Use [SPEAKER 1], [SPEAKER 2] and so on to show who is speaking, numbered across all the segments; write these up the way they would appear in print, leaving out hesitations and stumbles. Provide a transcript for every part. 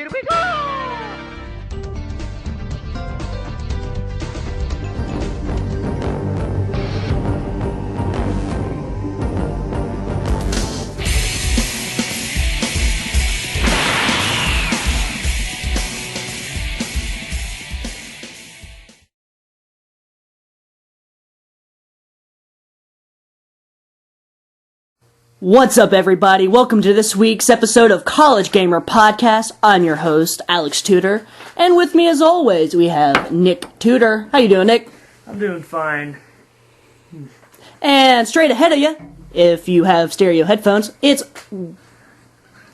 [SPEAKER 1] Here we go!
[SPEAKER 2] What's up, everybody? Welcome to this week's episode of College Gamer Podcast. I'm your host, Alex Tudor, and with me, as always, we have Nick Tudor. How you doing, Nick?
[SPEAKER 3] I'm doing fine.
[SPEAKER 2] And straight ahead of you, if you have stereo headphones, it's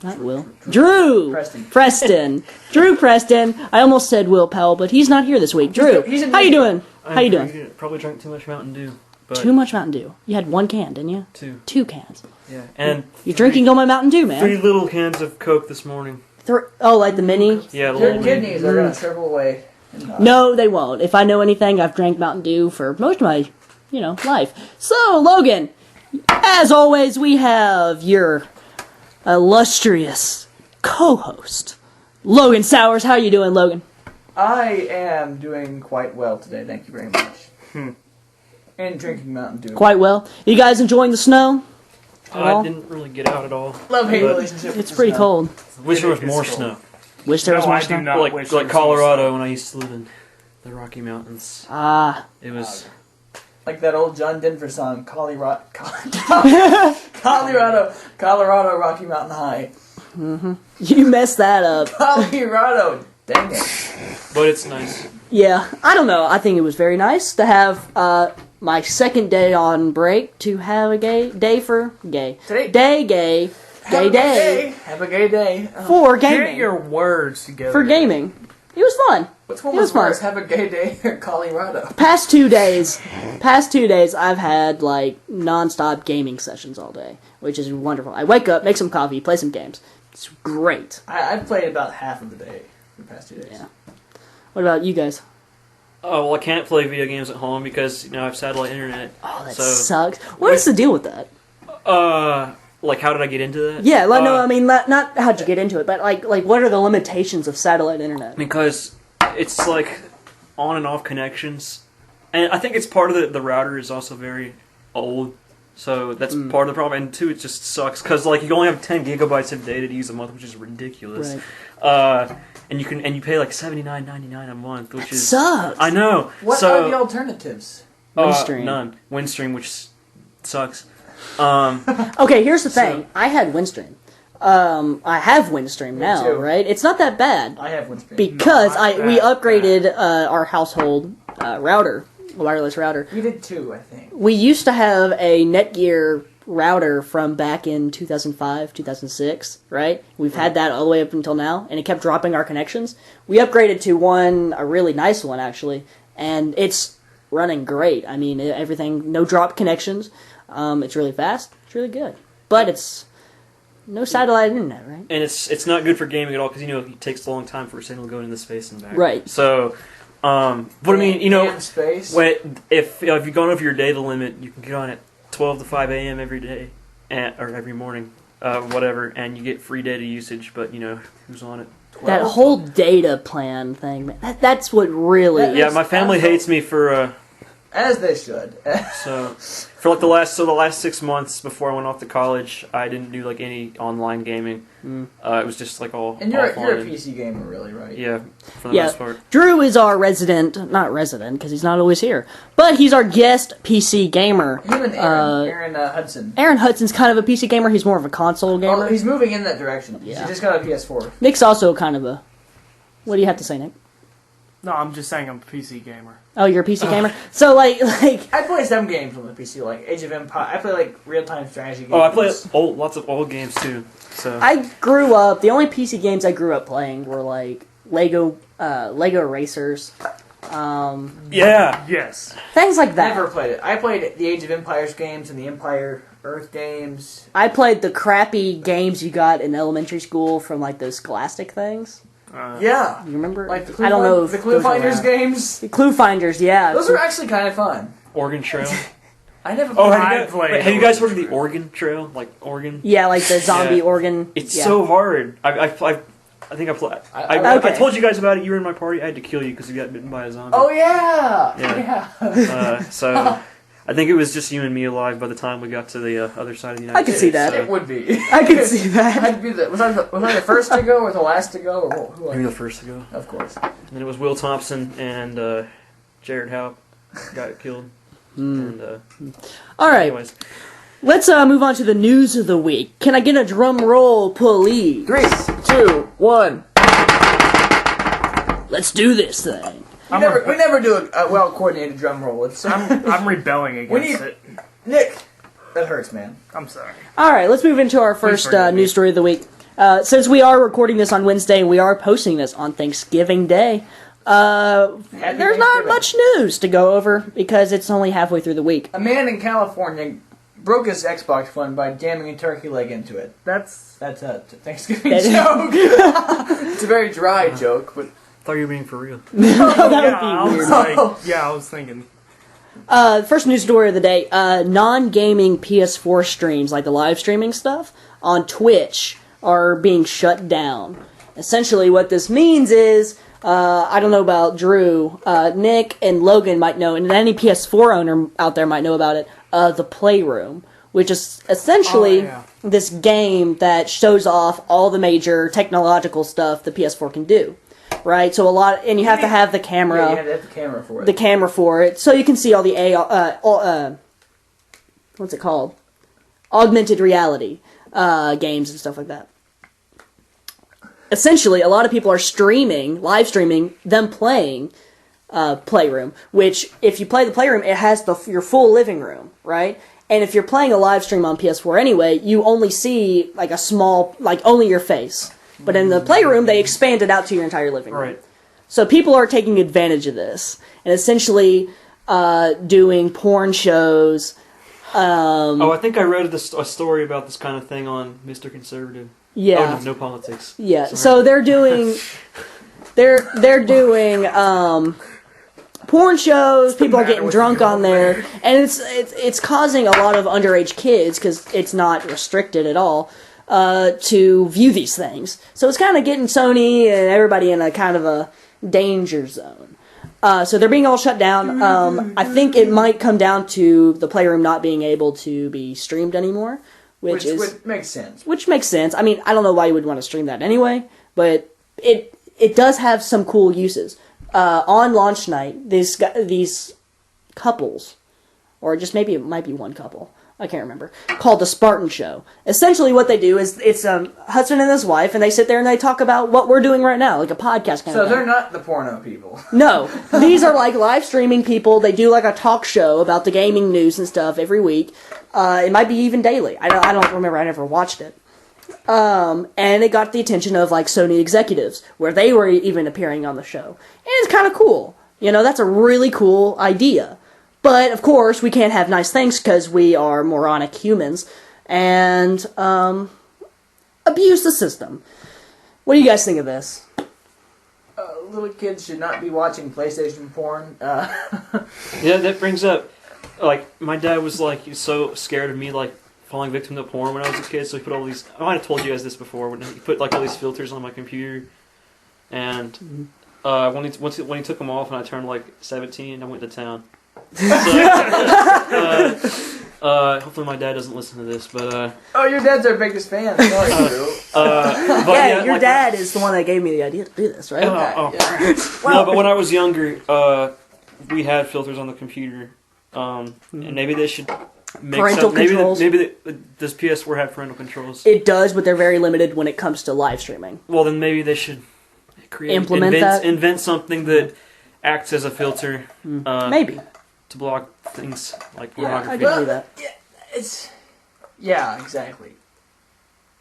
[SPEAKER 2] not Will. Drew Preston. Drew Preston. I almost said Will Powell, but he's not here this week. Drew, how you doing? How you doing?
[SPEAKER 3] Probably drank too much Mountain Dew. But
[SPEAKER 2] Too much Mountain Dew. You had one can, didn't you?
[SPEAKER 3] Two
[SPEAKER 2] cans.
[SPEAKER 3] Yeah, and
[SPEAKER 2] You're drinking all my Mountain Dew, man.
[SPEAKER 3] 3 little cans of Coke this morning.
[SPEAKER 2] Like the mini?
[SPEAKER 3] Yeah, the
[SPEAKER 4] Your
[SPEAKER 3] little
[SPEAKER 4] kidneys are going to shrivel away.
[SPEAKER 2] No, they won't. If I know anything, I've drank Mountain Dew for most of my, life. So, Logan, as always, we have your illustrious co-host, Logan Sowers. How you doing, Logan?
[SPEAKER 4] I am doing quite well today, thank you very much. And drinking Mountain Dew.
[SPEAKER 2] Quite well. You guys enjoying the snow?
[SPEAKER 3] I didn't really get out at all.
[SPEAKER 4] Love-hate
[SPEAKER 3] But
[SPEAKER 4] relationship with
[SPEAKER 2] It's
[SPEAKER 4] the
[SPEAKER 2] pretty
[SPEAKER 4] snow.
[SPEAKER 2] cold.
[SPEAKER 3] Wish there was
[SPEAKER 5] It's
[SPEAKER 3] more
[SPEAKER 5] cold.
[SPEAKER 3] snow.
[SPEAKER 2] Wish there was
[SPEAKER 5] No,
[SPEAKER 2] more
[SPEAKER 5] I do
[SPEAKER 2] snow.
[SPEAKER 5] not.
[SPEAKER 3] Like
[SPEAKER 5] wish there was
[SPEAKER 3] Colorado
[SPEAKER 5] more
[SPEAKER 3] when I used to live in the Rocky Mountains.
[SPEAKER 2] Ah,
[SPEAKER 3] It was...
[SPEAKER 4] Like that old John Denver song, Colorado, Rocky Mountain High.
[SPEAKER 2] you messed that up.
[SPEAKER 4] Colorado, dang it.
[SPEAKER 3] But it's nice.
[SPEAKER 2] Yeah, I don't know. I think it was very nice to have my second day on break to have a gay day for gay.
[SPEAKER 4] Today-
[SPEAKER 2] Day gay.
[SPEAKER 4] Have
[SPEAKER 2] Gay
[SPEAKER 4] a good
[SPEAKER 2] day.
[SPEAKER 4] Have a gay day.
[SPEAKER 2] For
[SPEAKER 5] Get
[SPEAKER 2] gaming.
[SPEAKER 5] your words together.
[SPEAKER 2] For gaming. It was fun.
[SPEAKER 4] Which one
[SPEAKER 2] It was
[SPEAKER 4] was
[SPEAKER 2] fun.
[SPEAKER 4] worse, have a gay day or Colorado?
[SPEAKER 2] Past 2 days, I've had like non-stop gaming sessions all day, which is wonderful. I wake up, make some coffee, play some games. It's great.
[SPEAKER 4] I've played about half of the day for the past 2 days.
[SPEAKER 2] Yeah. What about you guys?
[SPEAKER 3] Oh, well, I can't play video games at home because, I have satellite internet.
[SPEAKER 2] Oh, that
[SPEAKER 3] So-
[SPEAKER 2] sucks. What is the deal with that?
[SPEAKER 3] Like, how did I get into that?
[SPEAKER 2] Yeah, no, I mean, not how'd you get into it, but like what are the limitations of satellite internet?
[SPEAKER 3] Because it's like on and off connections, and I think it's part of the router is also very old, so that's part of the problem. And two, it just sucks because like you only have 10 gigabytes of data to use a month, which is ridiculous.
[SPEAKER 2] Right.
[SPEAKER 3] And you pay like $79.99 a month, which is
[SPEAKER 2] Sucks.
[SPEAKER 3] I know.
[SPEAKER 4] What
[SPEAKER 3] so,
[SPEAKER 4] are the alternatives?
[SPEAKER 2] Windstream.
[SPEAKER 3] None. Windstream, which sucks.
[SPEAKER 2] Okay, here's the thing. I had Windstream. I have Windstream now,
[SPEAKER 4] too.
[SPEAKER 2] right? It's not that bad
[SPEAKER 4] I have Windstream.
[SPEAKER 2] because
[SPEAKER 5] not
[SPEAKER 2] we
[SPEAKER 5] that
[SPEAKER 2] upgraded our household router, wireless router.
[SPEAKER 4] You did too, I think.
[SPEAKER 2] We used to have a Netgear router from back in 2005, 2006, right? We've had that all the way up until now, and it kept dropping our connections. We upgraded to a really nice one, actually, and it's running great. I mean, everything, no drop connections. It's really fast. It's really good. But it's no satellite internet, right?
[SPEAKER 3] And it's not good for gaming at all because it takes a long time for a signal to go into space and back.
[SPEAKER 2] Right.
[SPEAKER 3] So, but I mean,
[SPEAKER 4] In space.
[SPEAKER 3] if you've gone over your data limit, you can get on at 12 to 5 a.m. every day, or every morning, whatever, and you get free data usage. But who's on it?
[SPEAKER 2] That whole data plan thing, man, that's what really...
[SPEAKER 3] Yeah, my family hates me for
[SPEAKER 4] As they should.
[SPEAKER 3] so for like the last 6 months before I went off to college, I didn't do like any online gaming. It was just like all
[SPEAKER 4] And you're a
[SPEAKER 3] offline.
[SPEAKER 4] PC gamer, really, right?
[SPEAKER 3] Yeah, for the
[SPEAKER 2] Yeah,
[SPEAKER 3] most part.
[SPEAKER 2] Drew is our not resident, because he's not always here, but he's our guest PC gamer.
[SPEAKER 4] Him and Aaron Hudson.
[SPEAKER 2] Aaron Hudson's kind of a PC gamer, he's more of a console gamer.
[SPEAKER 4] Oh, he's moving in that direction.
[SPEAKER 2] Yeah.
[SPEAKER 4] He just got a PS4.
[SPEAKER 2] Nick's also kind of a... What do you have to say, Nick?
[SPEAKER 5] No, I'm just saying I'm a PC gamer.
[SPEAKER 2] Oh, you're a PC gamer? So, like...
[SPEAKER 4] I play some games on the PC, like Age of Empires. I play like real-time strategy games.
[SPEAKER 3] Oh, I play lots of old games too. So
[SPEAKER 2] I grew up... The only PC games I grew up playing were, like, Lego Racers,
[SPEAKER 3] yeah,
[SPEAKER 5] Yes.
[SPEAKER 2] things like that.
[SPEAKER 4] Never played it. I played the Age of Empires games and the Empire Earth games.
[SPEAKER 2] I played the crappy games you got in elementary school from, like, those Scholastic things.
[SPEAKER 4] Yeah.
[SPEAKER 2] You remember?
[SPEAKER 4] Like the
[SPEAKER 2] I don't know if
[SPEAKER 4] the Clue
[SPEAKER 2] those are
[SPEAKER 4] Finders
[SPEAKER 2] around.
[SPEAKER 4] games.
[SPEAKER 2] The Clue Finders, yeah.
[SPEAKER 4] Those are actually kind of fun.
[SPEAKER 3] Oregon Trail.
[SPEAKER 4] I never
[SPEAKER 3] Oh,
[SPEAKER 4] played.
[SPEAKER 3] have you guys heard of the Oregon Trail? Like Oregon?
[SPEAKER 2] Yeah, like the zombie
[SPEAKER 3] Yeah.
[SPEAKER 2] organ.
[SPEAKER 3] It's
[SPEAKER 2] yeah.
[SPEAKER 3] so hard. I think I played.
[SPEAKER 2] Okay.
[SPEAKER 3] I told you guys about it. You were in my party. I had to kill you because you got bitten by a zombie.
[SPEAKER 4] Oh yeah.
[SPEAKER 3] Yeah. So I think it was just you and me alive by the time we got to the other side of the United
[SPEAKER 2] I can
[SPEAKER 3] States.
[SPEAKER 2] see that.
[SPEAKER 3] So.
[SPEAKER 4] It would be.
[SPEAKER 2] I can see that.
[SPEAKER 4] I'd be was I the first to go or the last to go or who?
[SPEAKER 3] You were the first to go.
[SPEAKER 4] Of course.
[SPEAKER 3] And then it was Will Thompson and Jared Howe got killed. And
[SPEAKER 2] All right,
[SPEAKER 3] anyways,
[SPEAKER 2] let's move on to the news of the week. Can I get a drum roll, please?
[SPEAKER 4] 3, 2, 1.
[SPEAKER 2] Let's do this thing.
[SPEAKER 4] We never do a well coordinated drum roll. It's
[SPEAKER 5] I'm rebelling against it.
[SPEAKER 4] Nick. That hurts, man.
[SPEAKER 5] I'm sorry.
[SPEAKER 2] All right, let's move into our first
[SPEAKER 5] forgive me.
[SPEAKER 2] news story of the week. Since we are recording this on Wednesday and we are posting this on Thanksgiving Day, there's not much news to go over because it's only halfway through the week.
[SPEAKER 4] A man in California broke his Xbox One by jamming a turkey leg into it. That's a Thanksgiving joke. It's a very dry joke, but
[SPEAKER 3] I thought you were being for real.
[SPEAKER 5] I was thinking.
[SPEAKER 2] First news story of the day, non-gaming PS4 streams, like the live streaming stuff, on Twitch are being shut down. Essentially what this means is, I don't know about Drew, Nick and Logan might know, and any PS4 owner out there might know about it, the Playroom, which is essentially this game that shows off all the major technological stuff the PS4 can do. Right, so and you have to have the camera.
[SPEAKER 4] Yeah, you have to have the camera for it.
[SPEAKER 2] The camera for it, so you can see all the what's it called? Augmented reality games and stuff like that. Essentially, a lot of people are live streaming them playing Playroom. Which, if you play the Playroom, it has your full living room, right? And if you're playing a live stream on PS4 anyway, you only see like a small, like only your face. But in the Playroom, they expand it out to your entire living room.
[SPEAKER 3] Right.
[SPEAKER 2] So people are taking advantage of this and essentially doing porn shows.
[SPEAKER 3] I think I read a story about this kind of thing on Mr. Conservative.
[SPEAKER 2] Yeah.
[SPEAKER 3] Oh, no politics.
[SPEAKER 2] Yeah.
[SPEAKER 3] Sorry.
[SPEAKER 2] So they're doing they're doing porn shows. People are getting drunk on there, and it's causing a lot of underage kids because it's not restricted at all. To view these things. So it's kind of getting Sony and everybody in a kind of a danger zone. So they're being all shut down. I think it might come down to the Playroom not being able to be streamed anymore, which
[SPEAKER 4] makes sense.
[SPEAKER 2] Which makes sense. I mean, I don't know why you would want to stream that anyway, but it does have some cool uses. On launch night, these couples, or just maybe it might be one couple, I can't remember, called The Spartan Show. Essentially what they do is, it's a husband and his wife, and they sit there and they talk about what we're doing right now, like a podcast kind of thing.
[SPEAKER 4] So they're not the porno people.
[SPEAKER 2] No. These are like live streaming people. They do like a talk show about the gaming news and stuff every week. It might be even daily. I don't remember, I never watched it. And it got the attention of like Sony executives, where they were even appearing on the show. And it's kind of cool. You know, that's a really cool idea. But, of course, we can't have nice things because we are moronic humans and abuse the system. What do you guys think of this?
[SPEAKER 4] Little kids should not be watching PlayStation porn.
[SPEAKER 3] Yeah, that brings up, like, my dad was, like, so scared of me, like, falling victim to porn when I was a kid, so he put all these, I might have told you guys this before, when he put, like, all these filters on my computer, and when he took them off and I turned, like, 17, I went to town. So, hopefully my dad doesn't listen to this, but
[SPEAKER 4] oh, your dad's our biggest fan. Sorry, Drew.
[SPEAKER 2] Yeah, your
[SPEAKER 3] like,
[SPEAKER 2] dad is the one that gave me the idea to do this, right?
[SPEAKER 3] No, but when I was younger, we had filters on the computer, and maybe they should make
[SPEAKER 2] parental controls.
[SPEAKER 3] Maybe does PS4 have parental controls?
[SPEAKER 2] It does, but they're very limited when it comes to live streaming.
[SPEAKER 3] Well, then maybe they should invent something that acts as a filter.
[SPEAKER 2] Maybe.
[SPEAKER 3] To block things like
[SPEAKER 2] Yeah,
[SPEAKER 3] pornography.
[SPEAKER 2] I can see that.
[SPEAKER 4] Yeah, exactly.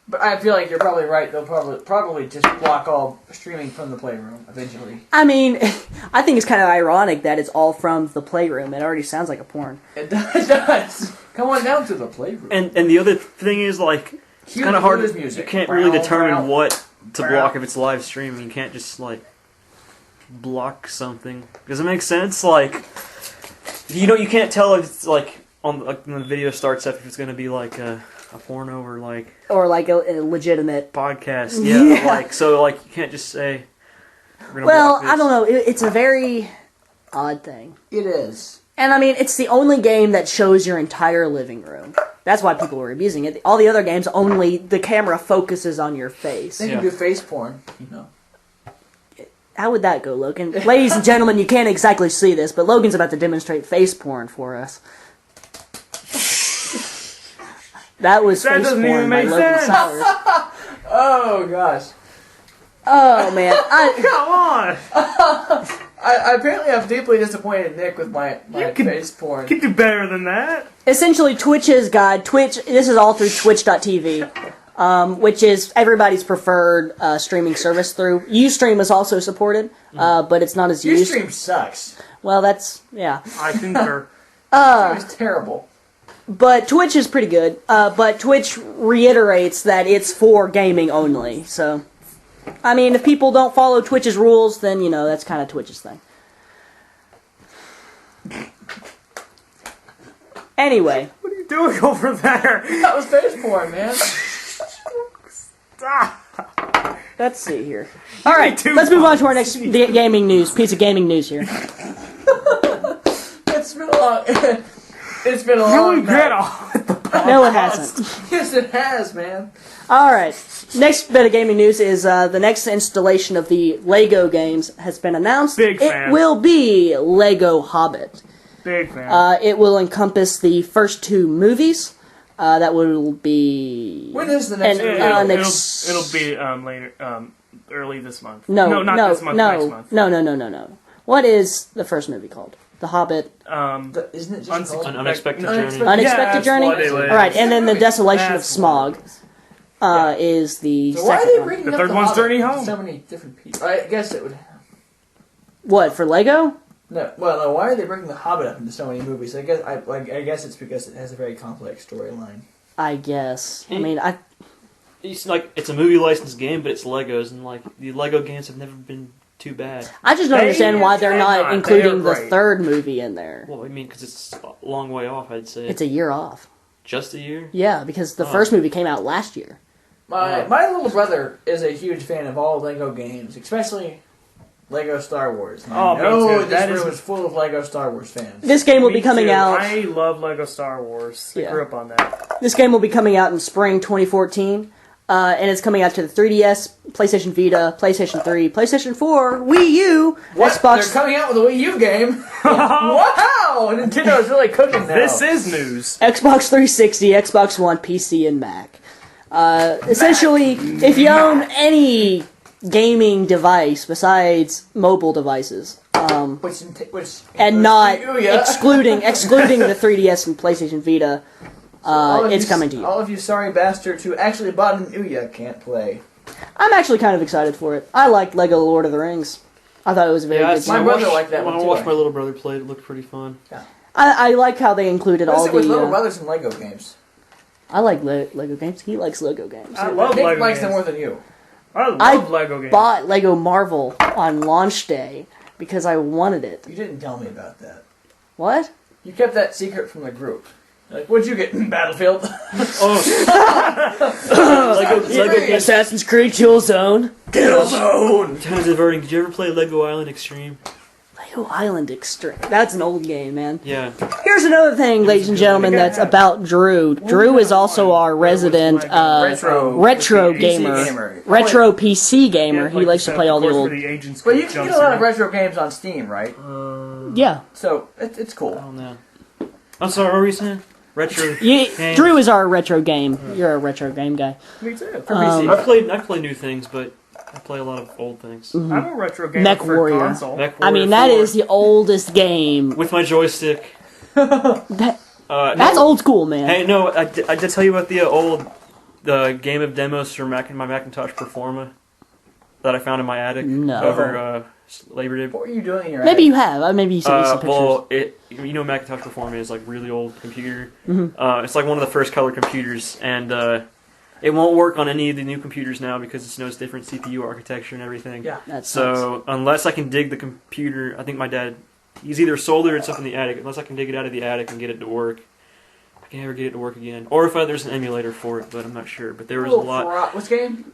[SPEAKER 4] But I feel like you're probably right. They'll probably just block all streaming from the Playroom eventually.
[SPEAKER 2] I mean, I think it's kind of ironic that it's all from the Playroom. It already sounds like a porn.
[SPEAKER 4] It does. Come on down to the Playroom.
[SPEAKER 3] And the other thing is, like, it's kind of hard.
[SPEAKER 4] Music.
[SPEAKER 3] You can't really determine what to block if it's live streaming. You can't just like block something. Does it make sense? Like, you can't tell if it's like when the video starts up if it's going to be like a porno or like
[SPEAKER 2] or like a legitimate.
[SPEAKER 3] podcast. Yeah,
[SPEAKER 2] Yeah.
[SPEAKER 3] like you can't just say. We're gonna
[SPEAKER 2] Well,
[SPEAKER 3] block this.
[SPEAKER 2] I don't know. It's a very odd thing.
[SPEAKER 4] It is.
[SPEAKER 2] And I mean, it's the only game that shows your entire living room. That's why people were abusing it. All the other games, only the camera focuses on your face.
[SPEAKER 4] They can do face porn, you know.
[SPEAKER 2] How would that go, Logan? Ladies and gentlemen, you can't exactly see this, but Logan's about to demonstrate face porn for us. That was
[SPEAKER 5] That
[SPEAKER 2] face
[SPEAKER 5] doesn't
[SPEAKER 2] porn
[SPEAKER 5] even
[SPEAKER 2] by
[SPEAKER 5] make
[SPEAKER 2] Logan
[SPEAKER 5] sense.
[SPEAKER 2] Sowers.
[SPEAKER 4] Oh gosh.
[SPEAKER 2] Oh man,
[SPEAKER 5] Come on!
[SPEAKER 4] I apparently have deeply disappointed Nick with my face porn.
[SPEAKER 5] You can do better than that.
[SPEAKER 2] essentially Twitch's guide. Twitch. This is all through Twitch.tv, which is everybody's preferred streaming service. Through Ustream is also supported, but it's not as used.
[SPEAKER 4] Ustream sucks.
[SPEAKER 2] Well, that's yeah.
[SPEAKER 5] I concur.
[SPEAKER 4] It was terrible.
[SPEAKER 2] But Twitch is pretty good. But Twitch reiterates that it's for gaming only. So, I mean, if people don't follow Twitch's rules, then, you know, that's kind of Twitch's thing. Anyway.
[SPEAKER 5] What are you doing over there?
[SPEAKER 4] That was face porn, man.
[SPEAKER 5] Stop.
[SPEAKER 2] Let's see here. All right,
[SPEAKER 5] Two
[SPEAKER 2] let's move on to our next gaming news. Piece of gaming news here.
[SPEAKER 4] It's been a long. It's been a long.
[SPEAKER 5] Really
[SPEAKER 4] night.
[SPEAKER 5] get off.
[SPEAKER 2] No, it hasn't.
[SPEAKER 4] Yes, it has, man.
[SPEAKER 2] All right. Next bit of gaming news is the next installation of the Lego games has been announced.
[SPEAKER 5] Big
[SPEAKER 2] It
[SPEAKER 5] fan.
[SPEAKER 2] will be Lego Hobbit.
[SPEAKER 5] Big fan.
[SPEAKER 2] It will encompass the first two movies. That will be.
[SPEAKER 4] When is the next
[SPEAKER 2] And,
[SPEAKER 4] movie?
[SPEAKER 5] It'll be later, early this month.
[SPEAKER 2] No,
[SPEAKER 5] not this month. Next month.
[SPEAKER 2] No. What is the first movie called? The Hobbit.
[SPEAKER 4] Isn't it just called?
[SPEAKER 3] An Unexpected Journey.
[SPEAKER 2] Unexpected
[SPEAKER 5] that's
[SPEAKER 2] Journey.
[SPEAKER 5] what it is.
[SPEAKER 2] All right, and then the Desolation of
[SPEAKER 5] That's
[SPEAKER 2] Smog is the
[SPEAKER 4] So why are
[SPEAKER 2] second
[SPEAKER 4] they
[SPEAKER 2] one.
[SPEAKER 4] bringing
[SPEAKER 5] The
[SPEAKER 4] up
[SPEAKER 5] third
[SPEAKER 4] the
[SPEAKER 5] one's
[SPEAKER 4] Hobbit
[SPEAKER 5] Journey
[SPEAKER 4] to
[SPEAKER 5] Home.
[SPEAKER 4] So many different people. I guess it would.
[SPEAKER 2] What for Lego?
[SPEAKER 4] No, well, no. Why are they bringing the Hobbit up into so many movies? I guess it's because it has a very complex storyline.
[SPEAKER 2] I guess. I mean,
[SPEAKER 3] It's like it's a movie licensed game, but it's Legos, and like the Lego games have never been too bad.
[SPEAKER 2] I just don't
[SPEAKER 5] They
[SPEAKER 2] understand why they're not
[SPEAKER 5] cannot.
[SPEAKER 2] including
[SPEAKER 5] They are
[SPEAKER 2] the
[SPEAKER 5] great.
[SPEAKER 2] third movie in there.
[SPEAKER 3] Well, I mean, because it's a long way off. I'd say
[SPEAKER 2] It's a year off.
[SPEAKER 3] just a year.
[SPEAKER 2] Yeah, because the first movie came out last year.
[SPEAKER 4] My little brother is a huge fan of all Lego games, especially Lego Star Wars. And
[SPEAKER 5] Oh,
[SPEAKER 4] I
[SPEAKER 5] me
[SPEAKER 4] know
[SPEAKER 5] too. That
[SPEAKER 4] this
[SPEAKER 5] is-
[SPEAKER 4] room is full of Lego Star Wars fans.
[SPEAKER 2] This game will
[SPEAKER 5] Me
[SPEAKER 2] be coming
[SPEAKER 5] too.
[SPEAKER 2] out.
[SPEAKER 5] I love Lego Star Wars. I
[SPEAKER 2] Yeah.
[SPEAKER 5] grew up on that.
[SPEAKER 2] This game will be coming out in spring 2014, and it's coming out to the 3DS, PlayStation Vita, PlayStation 3, PlayStation 4, Wii U,
[SPEAKER 4] What?
[SPEAKER 2] Xbox.
[SPEAKER 4] They're coming out with a Wii U game. Wow! Nintendo is really cooking now.
[SPEAKER 5] This is news.
[SPEAKER 2] Xbox 360, Xbox One, PC, and Mac. Essentially, if you own any gaming device besides mobile devices,
[SPEAKER 4] which
[SPEAKER 2] and not
[SPEAKER 4] Ouya.
[SPEAKER 2] excluding the 3DS and PlayStation Vita,
[SPEAKER 4] All of
[SPEAKER 2] it's coming to you.
[SPEAKER 4] All of you sorry bastards who actually bought an Ouya can't play.
[SPEAKER 2] I'm actually kind of excited for it. I liked Lego Lord of the Rings. I thought it was a very good
[SPEAKER 4] My
[SPEAKER 2] game.
[SPEAKER 4] brother liked that
[SPEAKER 3] when
[SPEAKER 4] one
[SPEAKER 3] I
[SPEAKER 4] too.
[SPEAKER 3] watched my little brother play, it looked pretty fun.
[SPEAKER 2] I like how they included
[SPEAKER 4] What
[SPEAKER 2] all
[SPEAKER 4] is it with little
[SPEAKER 2] the.
[SPEAKER 4] brothers and Lego games?
[SPEAKER 2] I like Lego games. He likes Lego games.
[SPEAKER 5] I love
[SPEAKER 4] Nick
[SPEAKER 5] Lego
[SPEAKER 4] likes
[SPEAKER 5] games.
[SPEAKER 4] them more than you.
[SPEAKER 5] I love
[SPEAKER 2] I
[SPEAKER 5] Lego games.
[SPEAKER 2] Bought Lego Marvel on launch day because I wanted it.
[SPEAKER 4] You didn't tell me about that.
[SPEAKER 2] What?
[SPEAKER 4] You kept that secret from the group. Like, what'd you get in Battlefield?
[SPEAKER 3] Lego games.
[SPEAKER 2] Assassin's Creed Killzone.
[SPEAKER 4] Killzone!
[SPEAKER 3] Kind of diverting. Did you ever play Lego Island Extreme?
[SPEAKER 2] Lego Island Extreme. That's an old game, man.
[SPEAKER 3] Yeah.
[SPEAKER 2] Here's another thing, ladies and gentlemen, that's about Drew. Drew is also our resident retro gamer. Retro PC gamer. He likes to play all the old.
[SPEAKER 4] But you can get a lot of retro games on Steam, right?
[SPEAKER 2] Yeah.
[SPEAKER 4] So, it's
[SPEAKER 3] I
[SPEAKER 4] cool.
[SPEAKER 3] don't know. I'm sorry. What were you saying? Retro.
[SPEAKER 2] You,
[SPEAKER 3] games.
[SPEAKER 2] Drew is our retro game. You're a retro game guy.
[SPEAKER 5] Me too.
[SPEAKER 3] I play new things, but I play a lot of old things.
[SPEAKER 5] I'm a retro gamer
[SPEAKER 2] Mech
[SPEAKER 5] for
[SPEAKER 2] Warrior.
[SPEAKER 5] console.
[SPEAKER 3] Mech
[SPEAKER 2] I mean,
[SPEAKER 3] Warrior
[SPEAKER 2] that
[SPEAKER 3] 4
[SPEAKER 2] is the oldest game.
[SPEAKER 3] with my joystick.
[SPEAKER 2] That,
[SPEAKER 3] No,
[SPEAKER 2] that's old school, man.
[SPEAKER 3] Hey, no, I did tell you about the game of demos for my Macintosh Performa that I found in my attic
[SPEAKER 2] No.
[SPEAKER 3] over Labor Day.
[SPEAKER 4] What were you doing in your
[SPEAKER 2] Maybe
[SPEAKER 4] attic?
[SPEAKER 2] you have. Maybe you sent me some pictures.
[SPEAKER 3] Well, you know Macintosh Performa is like really old computer.
[SPEAKER 2] Mm-hmm.
[SPEAKER 3] It's like one of the first color computers, and it won't work on any of the new computers now because it knows different CPU architecture and everything.
[SPEAKER 4] Yeah.
[SPEAKER 2] That sucks.
[SPEAKER 3] So unless I can dig the computer, I think my dad, he's either sold it or it's up in the attic. Unless I can dig it out of the attic and get it to work, I can never get it to work again. Or if there's an emulator for it, but I'm not sure. But there was a
[SPEAKER 4] Oh,
[SPEAKER 3] lot.
[SPEAKER 4] What's game?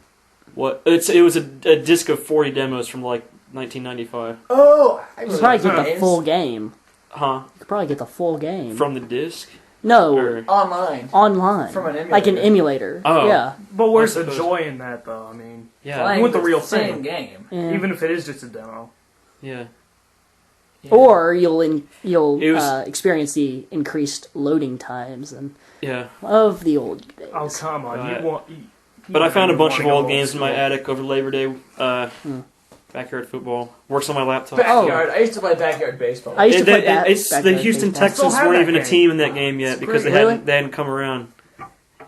[SPEAKER 3] What? It was a disc of 40 demos from like 1995.
[SPEAKER 4] Oh, I
[SPEAKER 2] You could probably get the
[SPEAKER 4] games.
[SPEAKER 2] full game.
[SPEAKER 3] Huh?
[SPEAKER 2] You could probably get the full game.
[SPEAKER 3] From the disc?
[SPEAKER 2] No,
[SPEAKER 3] Or,
[SPEAKER 4] Online.
[SPEAKER 2] online.
[SPEAKER 4] From an
[SPEAKER 2] Like an
[SPEAKER 4] emulator.
[SPEAKER 2] emulator.
[SPEAKER 3] Oh.
[SPEAKER 2] Yeah.
[SPEAKER 5] But where's
[SPEAKER 3] I
[SPEAKER 5] the
[SPEAKER 3] suppose.
[SPEAKER 5] joy in that, though? I mean,
[SPEAKER 3] yeah.
[SPEAKER 4] Playing
[SPEAKER 5] You want the real
[SPEAKER 4] same
[SPEAKER 5] thing.
[SPEAKER 4] game.
[SPEAKER 2] Yeah.
[SPEAKER 5] even if it is just a demo.
[SPEAKER 3] Yeah.
[SPEAKER 2] Or you'll
[SPEAKER 3] It was-
[SPEAKER 2] experience the increased loading times and
[SPEAKER 3] Yeah.
[SPEAKER 2] of the old days.
[SPEAKER 5] Oh, come on.
[SPEAKER 3] Right.
[SPEAKER 5] You want.
[SPEAKER 3] But I found a bunch of old
[SPEAKER 5] old
[SPEAKER 3] games in my
[SPEAKER 5] school.
[SPEAKER 3] attic over Labor Day. Backyard football. Works on my laptop.
[SPEAKER 4] Backyard. I used to play backyard baseball.
[SPEAKER 2] I used to play
[SPEAKER 3] It-
[SPEAKER 2] that.
[SPEAKER 3] it's the
[SPEAKER 2] backyard
[SPEAKER 3] Houston
[SPEAKER 2] baseball.
[SPEAKER 3] Texans
[SPEAKER 5] Still have
[SPEAKER 3] weren't
[SPEAKER 5] that
[SPEAKER 3] even a
[SPEAKER 5] game.
[SPEAKER 3] team in that game yet because
[SPEAKER 2] great.
[SPEAKER 3] they
[SPEAKER 2] Really?
[SPEAKER 3] hadn't come around.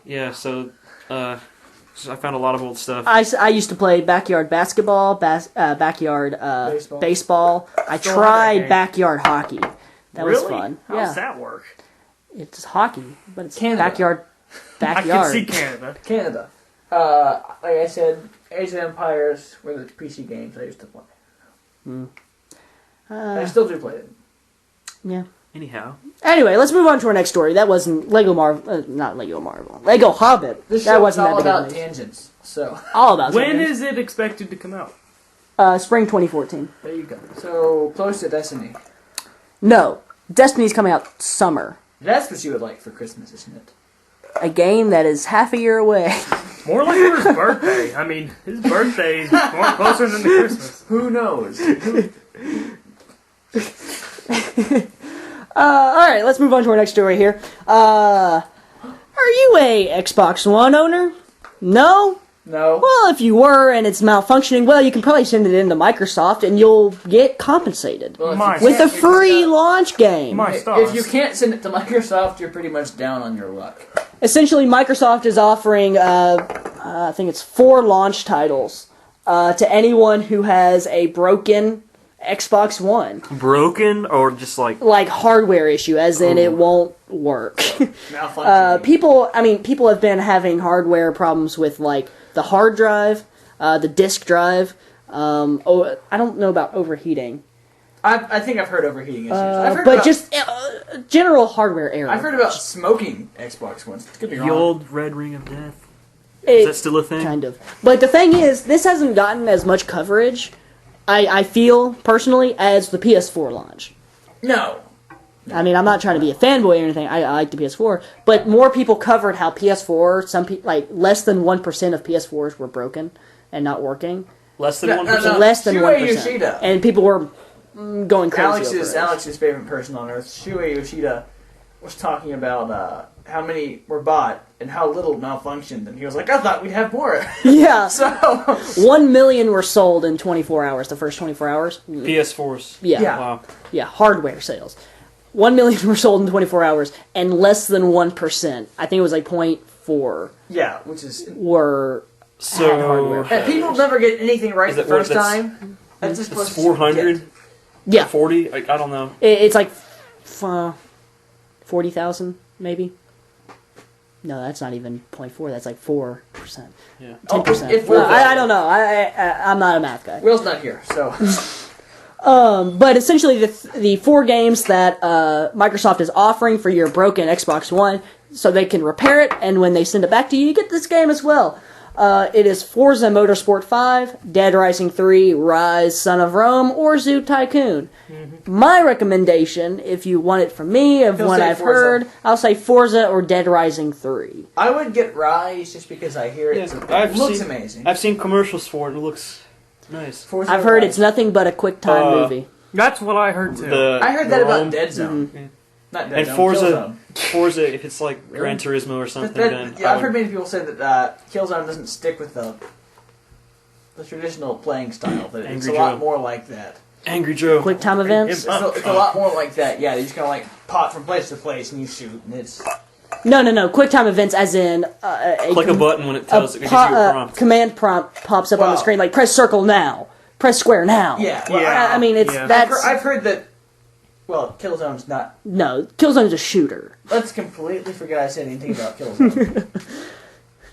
[SPEAKER 3] Yeah, so I found a lot of old stuff.
[SPEAKER 2] I used to play backyard basketball, backyard baseball. I
[SPEAKER 5] Still have that
[SPEAKER 2] tried
[SPEAKER 5] game.
[SPEAKER 2] backyard hockey. That was
[SPEAKER 5] Really?
[SPEAKER 2] fun.
[SPEAKER 5] How
[SPEAKER 2] Yeah,
[SPEAKER 5] does that work?
[SPEAKER 2] it's hockey, but it's
[SPEAKER 4] Canada.
[SPEAKER 2] backyard.
[SPEAKER 5] I can
[SPEAKER 2] Backyard.
[SPEAKER 5] see Canada.
[SPEAKER 4] Canada. Like I said, Age of Empires were the PC games I used to play. I still do play them.
[SPEAKER 2] Yeah.
[SPEAKER 3] Anyhow,
[SPEAKER 2] Anyway, let's move on to our next story. That wasn't Lego Marvel, not Lego Marvel. Lego Hobbit.
[SPEAKER 4] This
[SPEAKER 2] that
[SPEAKER 4] show is
[SPEAKER 2] wasn't
[SPEAKER 4] all
[SPEAKER 2] that big of
[SPEAKER 4] about
[SPEAKER 2] a news.
[SPEAKER 4] tangents. So
[SPEAKER 2] All about
[SPEAKER 5] When
[SPEAKER 2] something.
[SPEAKER 5] is it expected to come out?
[SPEAKER 2] Spring 2014.
[SPEAKER 4] there you go. So close to Destiny.
[SPEAKER 2] No, Destiny's coming out summer.
[SPEAKER 4] That's what you would like for Christmas, isn't it?
[SPEAKER 2] A game that is half a year away.
[SPEAKER 5] More like for his birthday. I mean, his birthday is more closer than the Christmas.
[SPEAKER 4] Who knows?
[SPEAKER 2] All right, let's move on to our next story here. Are you a Xbox One owner? No?
[SPEAKER 4] No.
[SPEAKER 2] Well, if you were and it's malfunctioning, well, you can probably send it into Microsoft and you'll get compensated
[SPEAKER 4] Well, if
[SPEAKER 5] My-
[SPEAKER 4] you
[SPEAKER 2] with a
[SPEAKER 4] can't, you
[SPEAKER 2] free
[SPEAKER 4] just
[SPEAKER 2] launch game.
[SPEAKER 5] My
[SPEAKER 4] got-
[SPEAKER 5] stars.
[SPEAKER 4] If you can't send it to Microsoft, you're pretty much down on your luck.
[SPEAKER 2] Essentially, Microsoft is offering, I think it's 4 launch titles to anyone who has a broken Xbox One.
[SPEAKER 3] broken or just
[SPEAKER 2] Like hardware issue, as in it won't work.
[SPEAKER 4] Malfunctioning.
[SPEAKER 2] People have been having hardware problems with like the hard drive, the disk drive. I don't know about overheating,
[SPEAKER 4] I think I've heard overheating issues. I've heard
[SPEAKER 2] but
[SPEAKER 4] about,
[SPEAKER 2] just general hardware error.
[SPEAKER 4] I've heard about smoking Xbox Ones. Could be
[SPEAKER 3] the
[SPEAKER 4] wrong.
[SPEAKER 3] old Red Ring of Death. Is that still a thing?
[SPEAKER 2] Kind of. But the thing is, this hasn't gotten as much coverage, I feel, personally, as the PS4 launch.
[SPEAKER 4] No.
[SPEAKER 2] I mean, I'm not trying to be a fanboy or anything. I like the PS4. But more people covered how PS4, less than 1% of PS4s were broken and not working.
[SPEAKER 3] Less than
[SPEAKER 4] No,
[SPEAKER 3] 1%?
[SPEAKER 4] no.
[SPEAKER 2] Less than
[SPEAKER 4] Shuei
[SPEAKER 2] 1%.
[SPEAKER 4] Yoshida.
[SPEAKER 2] And people were going crazy over it.
[SPEAKER 4] Alex's favorite person on earth, Shuei Yoshida, was talking about how many were bought and how little malfunctioned, and he was like, "I thought we'd have more."
[SPEAKER 2] Yeah.
[SPEAKER 4] So
[SPEAKER 2] 1 million were sold in 24 hours, the first 24 hours.
[SPEAKER 3] PS4s.
[SPEAKER 2] Yeah.
[SPEAKER 4] Yeah.
[SPEAKER 3] Wow.
[SPEAKER 2] Yeah, hardware sales. 1 million were sold in 24 hours, and less than 1%, I think it was like 0.4,
[SPEAKER 4] yeah, which is
[SPEAKER 2] were
[SPEAKER 3] So
[SPEAKER 2] had hardware.
[SPEAKER 4] and people never get anything right
[SPEAKER 3] Is
[SPEAKER 4] the
[SPEAKER 3] it what-
[SPEAKER 4] first
[SPEAKER 3] that's-
[SPEAKER 4] time. That's just
[SPEAKER 3] it's
[SPEAKER 4] supposed to
[SPEAKER 3] 400?
[SPEAKER 4] get.
[SPEAKER 2] Yeah.
[SPEAKER 3] 40? I don't know.
[SPEAKER 2] It's like 40,000, maybe. No, that's not even 0.4. That's like 4%.
[SPEAKER 3] Yeah.
[SPEAKER 2] 10%.
[SPEAKER 4] If
[SPEAKER 2] Well,
[SPEAKER 4] we're-
[SPEAKER 2] I don't know. I'm not a math guy.
[SPEAKER 4] Will's not here, so
[SPEAKER 2] But essentially, the 4 games that Microsoft is offering for your broken Xbox One, so they can repair it, and when they send it back to you, you get this game as well. It is Forza Motorsport 5, Dead Rising 3, Rise, Son of Rome, or Zoo Tycoon. My recommendation, if you want it from me, of
[SPEAKER 4] He'll
[SPEAKER 2] what
[SPEAKER 4] say
[SPEAKER 2] I've
[SPEAKER 4] Forza.
[SPEAKER 2] heard, I'll say Forza or Dead Rising 3.
[SPEAKER 4] I would get Rise just because I hear it.
[SPEAKER 3] Yeah,
[SPEAKER 4] It looks amazing.
[SPEAKER 3] I've seen commercials for it. It looks nice.
[SPEAKER 4] Forza
[SPEAKER 2] I've heard
[SPEAKER 4] Rise.
[SPEAKER 2] it's nothing but a quick time movie.
[SPEAKER 5] That's what I heard too.
[SPEAKER 4] I heard
[SPEAKER 3] the
[SPEAKER 4] that about
[SPEAKER 3] Rome-
[SPEAKER 4] Dead Zone.
[SPEAKER 2] Mm-hmm.
[SPEAKER 3] Yeah.
[SPEAKER 4] Not Dead
[SPEAKER 3] And
[SPEAKER 4] Zone,
[SPEAKER 3] Forza,
[SPEAKER 4] Killzone.
[SPEAKER 3] Forza, if it's like Gran Turismo or something, then
[SPEAKER 4] Yeah,
[SPEAKER 3] I
[SPEAKER 4] I've heard
[SPEAKER 3] would-
[SPEAKER 4] many people say that Killzone doesn't stick with the traditional playing style. That it's
[SPEAKER 3] Angry
[SPEAKER 4] a lot
[SPEAKER 3] Joe.
[SPEAKER 4] more like that.
[SPEAKER 3] Angry Joe.
[SPEAKER 2] Quick time events?
[SPEAKER 4] It's a lot more like that. Yeah, you just kind of like pop from place to place and you shoot, and it's
[SPEAKER 2] No. Quick time events as in...
[SPEAKER 3] Click a button when it tells it gives you a prompt.
[SPEAKER 2] command prompt pops up on the
[SPEAKER 4] Wow.
[SPEAKER 2] screen, like press circle now, press square now.
[SPEAKER 4] yeah. Well,
[SPEAKER 5] Yeah.
[SPEAKER 2] I mean, it's
[SPEAKER 5] Yeah.
[SPEAKER 2] that's
[SPEAKER 4] I've heard that. Well, Killzone's not.
[SPEAKER 2] no. Killzone's a shooter.
[SPEAKER 4] Let's completely forget I said anything about Killzone.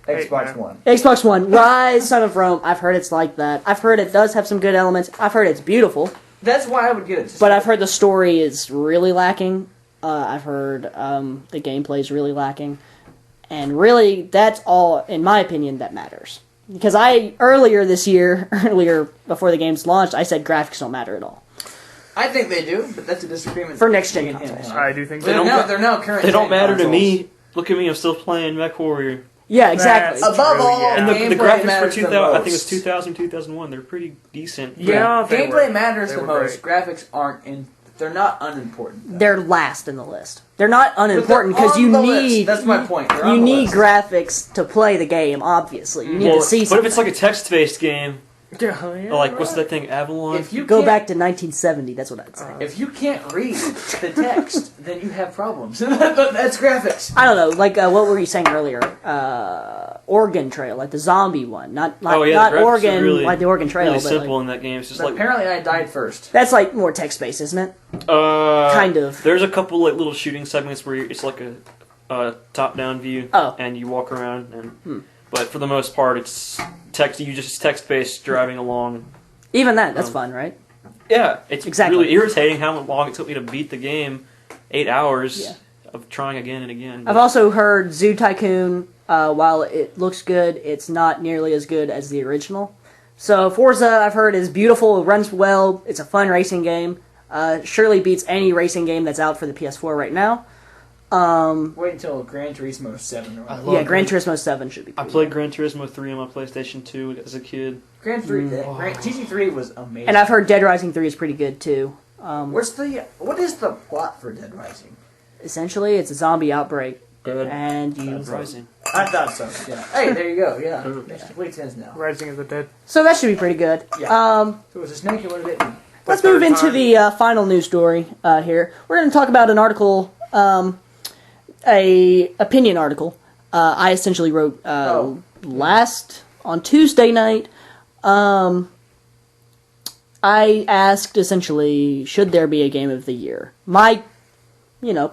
[SPEAKER 4] Xbox
[SPEAKER 5] man.
[SPEAKER 4] One.
[SPEAKER 2] Xbox One, Rise, Son of Rome. I've heard it's like that. I've heard it does have some good elements. I've heard it's beautiful,
[SPEAKER 4] That's why I would get it. Just
[SPEAKER 2] but I've heard the story is really lacking. I've heard the gameplay is really lacking. And really, that's all, in my opinion, that matters. Because earlier before the game's launched, I said graphics don't matter at all.
[SPEAKER 4] I think they do, but that's a disagreement.
[SPEAKER 2] For next-gen
[SPEAKER 4] me and him
[SPEAKER 2] consoles.
[SPEAKER 4] have.
[SPEAKER 5] I do think
[SPEAKER 4] They're now current.
[SPEAKER 3] They don't matter to
[SPEAKER 4] consoles.
[SPEAKER 3] me. Look at me, I'm still playing MechWarrior.
[SPEAKER 2] Yeah, exactly.
[SPEAKER 5] That's
[SPEAKER 4] Above
[SPEAKER 5] true,
[SPEAKER 4] all,
[SPEAKER 5] yeah.
[SPEAKER 3] And the
[SPEAKER 4] gameplay
[SPEAKER 3] graphics for
[SPEAKER 4] matters the
[SPEAKER 3] 2000, I think it was
[SPEAKER 4] most.
[SPEAKER 3] 2000, 2001. They're pretty decent.
[SPEAKER 5] Yeah, they
[SPEAKER 4] Gameplay
[SPEAKER 5] were.
[SPEAKER 4] matters
[SPEAKER 5] They
[SPEAKER 4] the
[SPEAKER 5] were
[SPEAKER 4] most.
[SPEAKER 5] great.
[SPEAKER 4] Graphics aren't. They're not unimportant.
[SPEAKER 2] They're last in the list. They're not
[SPEAKER 4] But they're
[SPEAKER 2] unimportant because
[SPEAKER 4] on
[SPEAKER 2] you
[SPEAKER 4] the
[SPEAKER 2] need
[SPEAKER 4] list. That's my point. They're
[SPEAKER 2] you
[SPEAKER 4] on the
[SPEAKER 2] need
[SPEAKER 4] list.
[SPEAKER 2] graphics to play the game. Obviously, you need
[SPEAKER 3] Well,
[SPEAKER 2] to see
[SPEAKER 3] what
[SPEAKER 2] something.
[SPEAKER 3] if it's like a text-based game?
[SPEAKER 5] Yeah,
[SPEAKER 3] Like, what's that thing, Avalon?
[SPEAKER 4] If you
[SPEAKER 2] Go
[SPEAKER 4] can't-
[SPEAKER 2] back to 1970. That's what I'd say.
[SPEAKER 4] If you can't read the text, then you have problems. That's graphics.
[SPEAKER 2] I don't know. Like what were you saying earlier? Oregon Trail, like the zombie one, not
[SPEAKER 3] Oh, yeah,
[SPEAKER 2] not
[SPEAKER 3] the graphics are
[SPEAKER 2] Oregon
[SPEAKER 3] really-
[SPEAKER 2] like the Oregon Trail,
[SPEAKER 3] really
[SPEAKER 2] but
[SPEAKER 3] simple
[SPEAKER 2] like,
[SPEAKER 3] in that game. It's just
[SPEAKER 4] But
[SPEAKER 3] like
[SPEAKER 4] apparently, I died first.
[SPEAKER 2] that's like more text based, isn't it?
[SPEAKER 3] kind
[SPEAKER 2] of.
[SPEAKER 3] There's a couple like little shooting segments where it's like a top-down view,
[SPEAKER 2] Oh.
[SPEAKER 3] and you walk around. But for the most part, it's text. You just text-based driving along.
[SPEAKER 2] Even that's fun, right?
[SPEAKER 3] Yeah, it's
[SPEAKER 2] Exactly.
[SPEAKER 3] really irritating how long it took me to beat the game. 8 hours
[SPEAKER 2] Yeah.
[SPEAKER 3] of trying again and again.
[SPEAKER 2] I've also heard Zoo Tycoon. While it looks good, it's not nearly as good as the original. So Forza, I've heard, is beautiful. It runs well. It's a fun racing game. Surely beats any racing game that's out for the PS4 right now.
[SPEAKER 4] Wait until Gran Turismo 7.
[SPEAKER 3] love
[SPEAKER 2] Yeah, Gran
[SPEAKER 3] it.
[SPEAKER 2] Turismo 7 should be.
[SPEAKER 3] I
[SPEAKER 2] pretty
[SPEAKER 3] played
[SPEAKER 2] good.
[SPEAKER 3] Gran Turismo 3 on my PlayStation 2 as a kid.
[SPEAKER 4] GT3 was amazing.
[SPEAKER 2] And I've heard Dead Rising 3 is pretty good too.
[SPEAKER 4] what is the plot for Dead Rising?
[SPEAKER 2] Essentially, it's a zombie outbreak,
[SPEAKER 3] Dead
[SPEAKER 2] and you.
[SPEAKER 3] Rising.
[SPEAKER 4] I thought so. Yeah. Hey, there you go. Yeah, makes complete sense now.
[SPEAKER 5] Rising of the Dead.
[SPEAKER 2] So that should be pretty good.
[SPEAKER 4] Yeah. If it was a snake, it would have bit me.
[SPEAKER 2] Let's
[SPEAKER 5] The
[SPEAKER 2] move
[SPEAKER 5] third
[SPEAKER 2] into
[SPEAKER 5] time.
[SPEAKER 2] the final news story here. We're going to talk about an article, a opinion article. I essentially wrote on Tuesday night. I asked essentially, should there be a game of the year? My,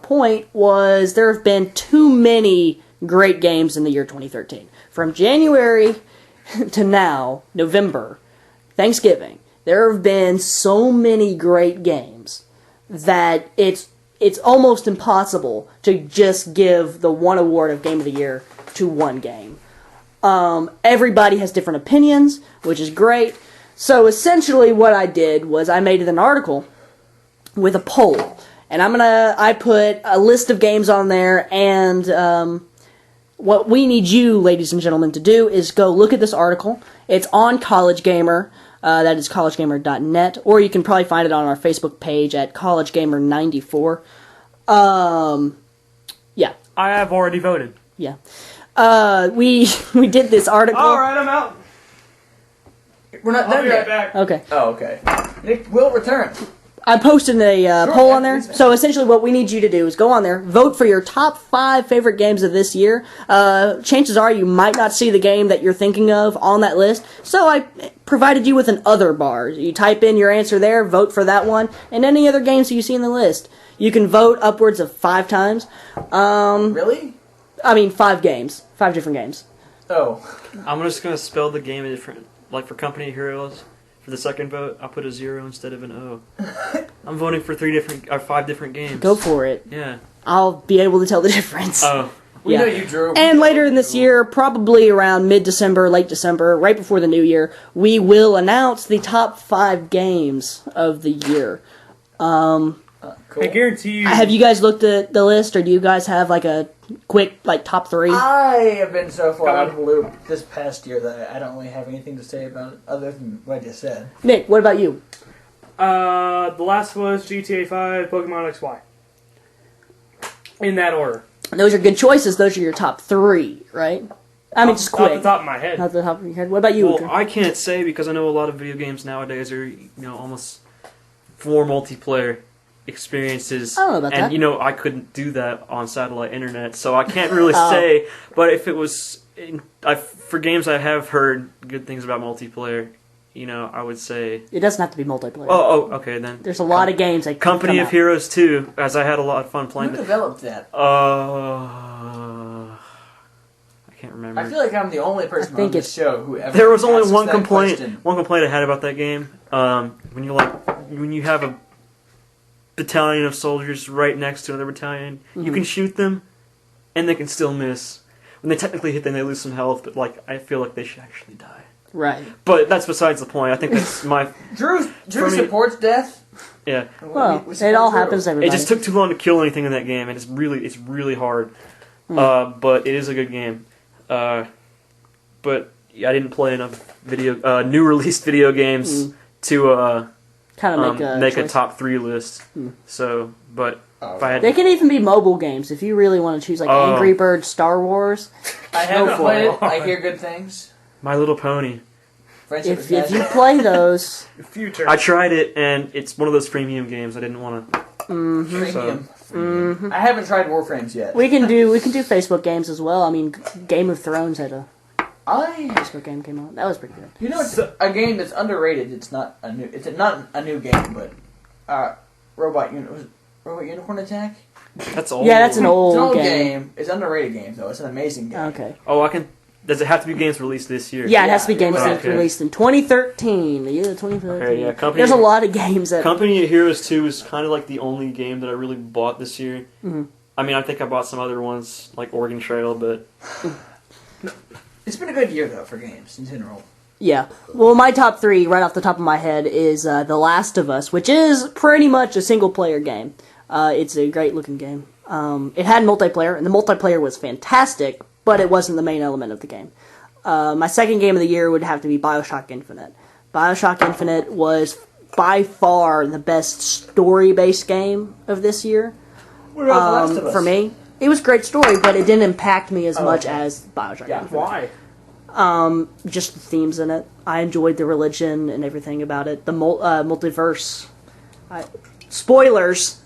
[SPEAKER 2] point was there have been too many great games in the year 2013. From January to now, November, Thanksgiving, there have been so many great games that it's almost impossible to just give the one award of Game of the Year to one game. Everybody has different opinions, which is great. So essentially what I did was I made an article with a poll. And I put a list of games on there, and what we need you, ladies and gentlemen, to do is go look at this article. It's on College Gamer. That is collegegamer.net, or you can probably find it on our Facebook page at collegegamer94. Yeah.
[SPEAKER 5] I have already voted.
[SPEAKER 2] Yeah. We did this article.
[SPEAKER 5] All right, I'm out.
[SPEAKER 4] We're not
[SPEAKER 5] I'll
[SPEAKER 4] done
[SPEAKER 5] be
[SPEAKER 4] yet.
[SPEAKER 5] right back.
[SPEAKER 2] Okay.
[SPEAKER 4] Oh, okay. Nick will return.
[SPEAKER 2] I posted a
[SPEAKER 4] Sure,
[SPEAKER 2] poll
[SPEAKER 4] yeah,
[SPEAKER 2] on there.
[SPEAKER 4] please.
[SPEAKER 2] So essentially what we need you to do is go on there, vote for your top 5 favorite games of this year. Chances are you might not see the game that you're thinking of on that list. So I provided you with an other bar. You type in your answer there, vote for that one, and any other games that you see in the list. You can vote upwards of 5 times.
[SPEAKER 4] Really?
[SPEAKER 2] 5 games. 5 different games.
[SPEAKER 4] Oh.
[SPEAKER 3] I'm just gonna spell the game different. Like for Company of Heroes, for the second vote, I'll put a 0 instead of an O. I'm voting for 5 different games.
[SPEAKER 2] Go for it.
[SPEAKER 3] Yeah.
[SPEAKER 2] I'll be able to tell the difference.
[SPEAKER 3] Oh.
[SPEAKER 4] We
[SPEAKER 2] Yeah.
[SPEAKER 4] know you, Drew.
[SPEAKER 2] And later in this year, probably around mid-December, late December, right before the new year, we will announce the top 5 games of the year.
[SPEAKER 4] Cool.
[SPEAKER 5] I guarantee you.
[SPEAKER 2] Have you guys looked at the list, or do you guys have like a quick top 3?
[SPEAKER 4] I have been so far
[SPEAKER 5] Come on.
[SPEAKER 4] out of the loop this past year that I don't really have anything to say about it other than what I just said.
[SPEAKER 2] Nick, what about you?
[SPEAKER 5] The last was GTA 5, Pokemon XY. In that order.
[SPEAKER 2] Those are good choices. Those are your top 3, right? Just
[SPEAKER 5] Off the
[SPEAKER 2] quick.
[SPEAKER 5] top of my head.
[SPEAKER 2] Not the top of your head. What about you?
[SPEAKER 3] Well,
[SPEAKER 2] Drew?
[SPEAKER 3] I can't say because I know a lot of video games nowadays are almost for multiplayer experiences.
[SPEAKER 2] I don't know about that.
[SPEAKER 3] And I couldn't do that on satellite internet, so I can't really
[SPEAKER 2] Oh.
[SPEAKER 3] say. But if it was for games I have heard good things about multiplayer, I would say.
[SPEAKER 2] It doesn't have to be multiplayer.
[SPEAKER 3] Oh, okay then.
[SPEAKER 2] There's a lot of games that
[SPEAKER 3] Company
[SPEAKER 2] come
[SPEAKER 3] of
[SPEAKER 2] out.
[SPEAKER 3] Heroes 2, as I had a lot of fun playing
[SPEAKER 4] Who
[SPEAKER 3] it.
[SPEAKER 4] developed that?
[SPEAKER 3] I can't remember.
[SPEAKER 4] I feel like I'm the only person
[SPEAKER 2] think
[SPEAKER 4] on this show who ever
[SPEAKER 3] There was only
[SPEAKER 4] asks
[SPEAKER 3] one
[SPEAKER 4] that
[SPEAKER 3] complaint.
[SPEAKER 4] question.
[SPEAKER 3] One complaint I had about that game. When you have battalion of soldiers right next to another battalion, you can shoot them, and they can still miss. When they technically hit them, they lose some health, but like I feel like they should actually die.
[SPEAKER 2] Right.
[SPEAKER 3] But that's besides the point. I think that's my
[SPEAKER 4] Drew
[SPEAKER 3] For me-
[SPEAKER 4] supports death.
[SPEAKER 3] yeah.
[SPEAKER 2] Well,
[SPEAKER 4] We
[SPEAKER 2] it
[SPEAKER 4] support
[SPEAKER 2] all
[SPEAKER 4] Drew.
[SPEAKER 2] happens to everybody.
[SPEAKER 3] It just took too long to kill anything in that game, and it's really hard. But it is a good game. But yeah, I didn't play enough new released video games to
[SPEAKER 2] kind of
[SPEAKER 3] make a
[SPEAKER 2] choice.
[SPEAKER 3] top 3 list. So, but if I had,
[SPEAKER 2] They can even be mobile games if you really want to choose, like
[SPEAKER 3] Oh.
[SPEAKER 2] Angry Birds, Star Wars.
[SPEAKER 4] I haven't
[SPEAKER 2] for
[SPEAKER 4] played
[SPEAKER 2] it.
[SPEAKER 4] it. I hear good things.
[SPEAKER 3] My Little Pony.
[SPEAKER 4] Friendship
[SPEAKER 2] If
[SPEAKER 4] is
[SPEAKER 2] you
[SPEAKER 4] Magic.
[SPEAKER 2] play those,
[SPEAKER 5] Future.
[SPEAKER 3] I tried it, and it's one of those freemium games. I didn't want to.
[SPEAKER 4] Premium. I haven't tried Warframes yet.
[SPEAKER 2] we can do Facebook games as well. I mean, Game of Thrones had a
[SPEAKER 4] I
[SPEAKER 2] Facebook game came out. That was pretty good.
[SPEAKER 4] You know, it's a game that's underrated. It's not a new. It's not a new game, but Robot Unicorn Attack.
[SPEAKER 3] That's old.
[SPEAKER 2] Yeah, that's an
[SPEAKER 4] It's an
[SPEAKER 2] old
[SPEAKER 4] old
[SPEAKER 2] game.
[SPEAKER 4] game. It's an underrated game though. It's an amazing game.
[SPEAKER 2] Okay.
[SPEAKER 3] Oh, I can. Does it have to be games released this year?
[SPEAKER 2] Yeah, it has to be
[SPEAKER 4] Yeah,
[SPEAKER 2] games
[SPEAKER 4] yeah,
[SPEAKER 2] that
[SPEAKER 3] okay.
[SPEAKER 2] released in 2013. The year 2013.
[SPEAKER 3] Okay, yeah, Company-
[SPEAKER 2] There's a lot of games that.
[SPEAKER 3] Company of Heroes 2 is kind of like the only game that I really bought this year. I mean, I think I bought some other ones like Oregon Trail, but
[SPEAKER 4] It's been a good year though for games in general.
[SPEAKER 2] Yeah. Well, my top 3, right off the top of my head, is The Last of Us, which is pretty much a single-player game. It's a great-looking game. It had multiplayer, and the multiplayer was fantastic, but it wasn't the main element of the game. My second game of the year would have to be BioShock Infinite. BioShock Infinite was by far the best story-based game of this year.
[SPEAKER 4] What about The Last of Us?
[SPEAKER 2] For me. It was a great story, but it didn't impact me as much
[SPEAKER 4] okay.
[SPEAKER 2] as BioShock
[SPEAKER 4] Yeah.
[SPEAKER 2] Infinite.
[SPEAKER 5] Why?
[SPEAKER 2] Just the themes in it. I enjoyed the religion and everything about it. The multiverse. Spoilers.